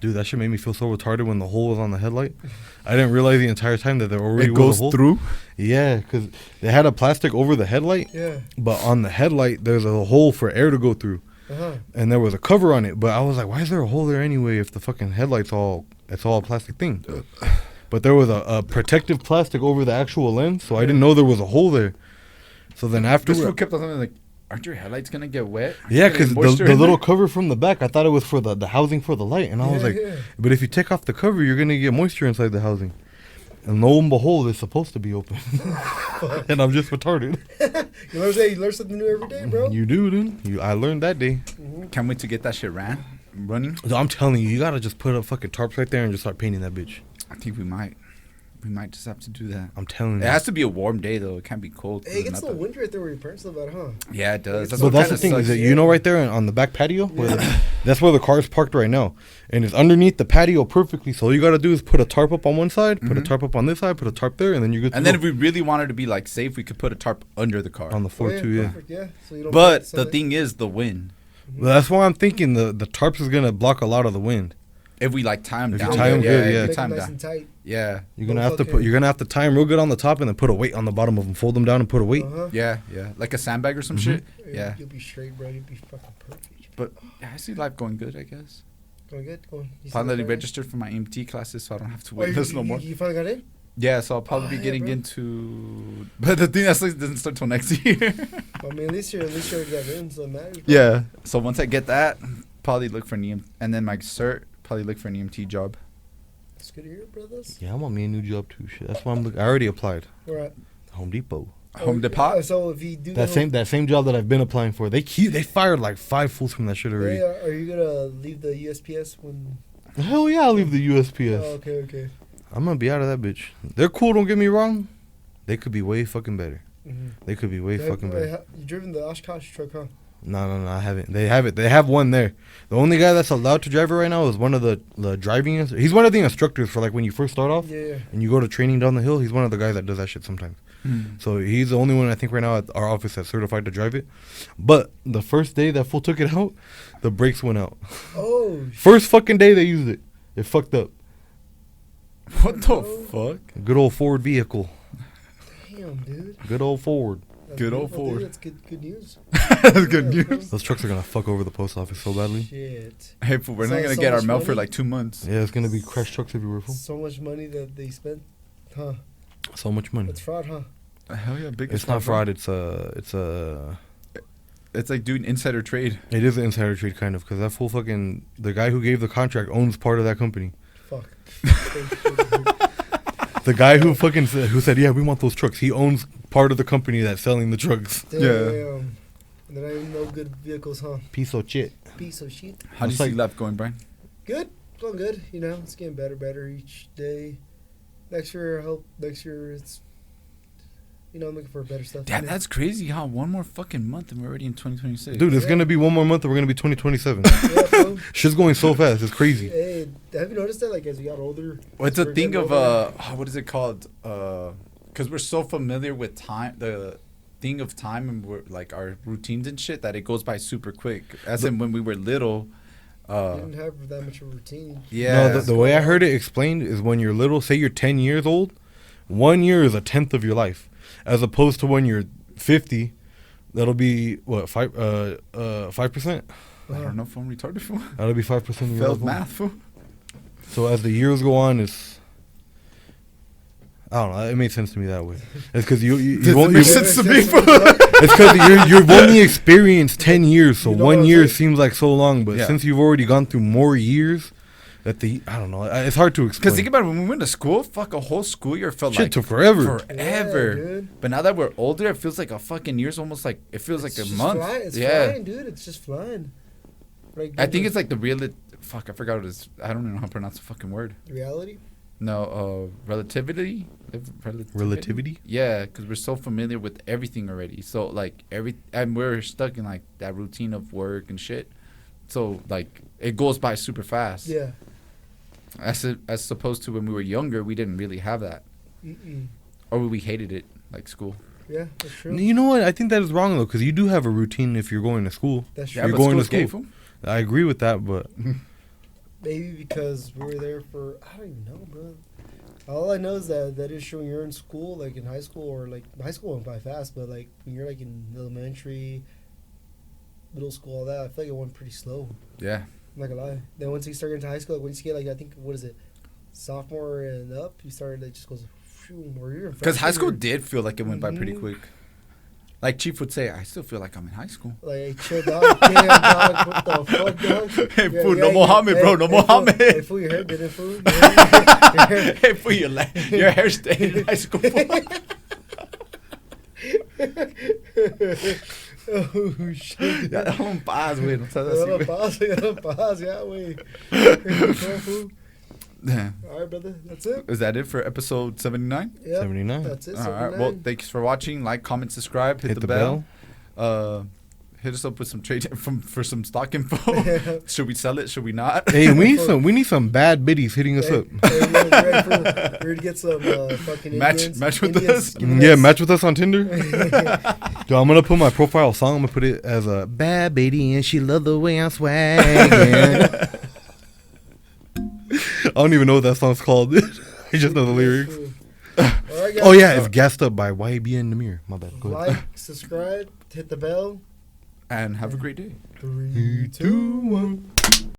Dude, that shit made me feel so retarded when the hole was on the headlight. I didn't realize the entire time that there already It was a goes hole. through. Yeah, because they had a plastic over the headlight, Yeah. but on the headlight there's a hole for air to go through, Uh-huh. and there was a cover on it. But I was like, why is there a hole there anyway? If the fucking headlight's it's all a plastic thing. But there was a protective plastic over the actual lens, so I didn't know there was a hole there. So then after, This fool kept on something like, "Aren't your headlights gonna get wet?" yeah, Getting because moisture the in little there?" cover from the back, I thought it was for the housing for the light, and I was Yeah, like, yeah. but if you take off the cover, you're gonna get moisture inside the housing. And lo and behold, it's supposed to be open. And I'm just retarded. You learn something new every day, bro. You do, dude. I learned that day. Can't wait to get that shit running. So I'm telling you, you gotta just put up fucking tarps right there and just start painting that bitch. I think we might. We might just have to do that. I'm telling It you. has to be a warm day though. It can't be cold. Hey, it gets a Not little that- windy right there where your parents live at, huh? Yeah, it does. But But what that's the kinda thing is sucks. that you know right there on the back patio, that's where the car's parked right now, and it's underneath the patio perfectly. So all you gotta do is put a tarp up on one side, put a tarp up on this side, put a tarp there, and then you're good. And to then go. if we really wanted to be like safe, we could put a tarp under the car. on the floor Oh, too, yeah. perfect, yeah. So you don't But get the sunlight. thing is the wind. Well, that's why I'm thinking the tarps is gonna block a lot of the wind. If we like tie 'em If you down, tie 'em good, if yeah. you Make tie them 'em nice down. and tight. Yeah, You're gonna No have to fucking- you're gonna have to tie them real good on the top and then put a weight on the bottom of them. Fold them down and put a weight. Uh-huh. yeah, yeah. Like a sandbag or some shit. Yeah. You'll be straight, bro. You'll be fucking perfect. But yeah, I see life going good, I guess. Going good? Going. You Finally see that? registered for my EMT classes, so I don't have to Oh, wait you, this no you- more. you finally got in? Yeah, so I'll probably Oh, be yeah, getting bro. into. But the thing that's like doesn't start till next year. I mean, at least you already got in, so it matters. bro. Yeah. So once I get that, probably look for an EMT, and then my cert, probably look for an EMT job. It's good to hear, brothers. Yeah, I want me a new job too. Shit, that's why I'm looking. I already applied. All right. Home Depot. Home Depot. So if you do That same job that I've been applying for. They fired like 5 fools from that shit already. Are you gonna leave the USPS when? Hell yeah, I'll leave the USPS. Oh, okay. I'm gonna be out of that bitch. They're cool, don't get me wrong. They could be way fucking better. Mm-hmm. They could be way fucking better. You driven the Oshkosh truck, huh? No, I haven't. They have it. They have one there. The only guy that's allowed to drive it right now is one of the driving. He's one of the instructors for like when you first start off Yeah. and you go to training down the hill. He's one of the guys that does that shit sometimes. So he's the only one I think right now at our office that's certified to drive it. But the first day that fool took it out, the brakes went out. Oh. First fucking day they used it, it fucked up. What the fuck? Good old Ford vehicle. Damn, dude. Good old Ford. That's Good old beautiful, dude. Ford. That's good news. That's good Yeah, news. Those trucks are gonna fuck over the post office so badly. Shit. Hey, fool, we're So- not gonna so get our much mail for money? like 2 months. Yeah, it's gonna be crash trucks everywhere. Fool. So much money that they spent. Huh. So much money. That's fraud, huh? Hell yeah, big. It's not fraud. It's It's like doing insider trade. it is an insider trade kind of because that fool fucking the guy who gave the contract owns part of that company. Fuck. The guy who fucking who said yeah we want those trucks. He owns part of the company that's selling the trucks. Damn. Yeah. And then I even know good vehicles, huh? Piece of shit. Piece of shit. How do you It's see like- life going, Brian? Good. It's going good. You know, it's getting better each day. Next year, I hope next year it's. You know, I'm looking for better stuff. Damn, that's crazy, huh? One more fucking month and we're already in 2026. Dude, it's Yeah. gonna be one more month and we're gonna be 2027. Yeah, bro. Shit's going so fast. It's crazy. Hey, have you noticed that? Like, as we got older. What's as the we're thing getting of older- what is it called? Because we're so familiar with time, the thing of time, and we're like our routines and shit that it goes by super quick. As in when we were little. We didn't have that much of a routine. Yeah. No, the way I heard it explained is when you're little, say you're 10 years old, 1 year is 1/10 of your life, as opposed to when you're 50, that'll be what 5%. I don't know if I'm retarded for. That'll be 5% of your Failed life. math for. So as the years go on, it's I don't know. It made sense to me that way. It's because you won't. Makes sense to me. It's because you've only experienced 10 years, so You know what 1 I'm year saying? seems like so long. But Yeah. since you've already gone through more years, that I don't know. It's hard to explain. Because think about it, when we went to school, fuck, a whole school year felt Shit like took forever. forever. Yeah, dude. But now that we're older, it feels like a fucking year's almost like, it feels like a just month. It's yeah. flying, dude. It's just flying. Like, I think it's like the real, fuck, I forgot what it is. I don't even know how to pronounce the fucking word. reality. No, relativity? Relativity? Yeah, because we're so familiar with everything already. So, like, and we're stuck in, like, that routine of work and shit. So, like, it goes by super fast. Yeah. As opposed to when we were younger, we didn't really have that. Or we hated it, like school. Yeah, that's true. You know what? I think that is wrong though, because you do have a routine if you're going to school. That's Yeah, true. You're but going to school's gay, school. fool. I agree with that, but Maybe because we were there for, I don't even know, bro. All I know is that is when you're in school, like in high school, or like high school went by fast, but like when you're like in elementary, middle school, all that, I feel like it went pretty slow. Yeah. I'm not gonna lie. Then once you start into high school, like once you get like, I think, what is it, sophomore and up, you started, like, just goes, phew, or you're in Because high freshman, school you're- did feel like it went by pretty Mhm. quick. Like Chief would say, I still feel like I'm in high school. Like, hey, chill, dog. Damn, dog. What the fuck, dog? Hey, fool, no Mohammed, bro, no fool, Mohammed. Hey, fool, your hair didn't, fool. Your hair- Hey, fool, your hair stayed in high school. Oh, shit. Ya dale un paz, güey. No seas así, Ya güey. no paz, yeah, güey. Yeah. All right, brother. That's it. Is that it for episode 79? Yep. 79. That's it. All right. 79. Well, thanks for watching. Like, comment, subscribe, hit the bell. Hit us up with some trade for some stock info. Should we sell it? Should we not? Hey, we need some bad biddies hitting us up. Hey, we're ready to get some fucking Match- Indians, match with Indians us? giving Yeah, us- match with us on Tinder. Yo, I'm gonna put my profile song. I'm gonna put it as a bad baby, and she love the way I'm swagging. I don't even know what that song's called. I just know the lyrics. All right, guys. Oh yeah, it's gassed up by YB and Namir. My bad. Go ahead. Like, subscribe, hit the bell. And have a great day. 3, 2, 1.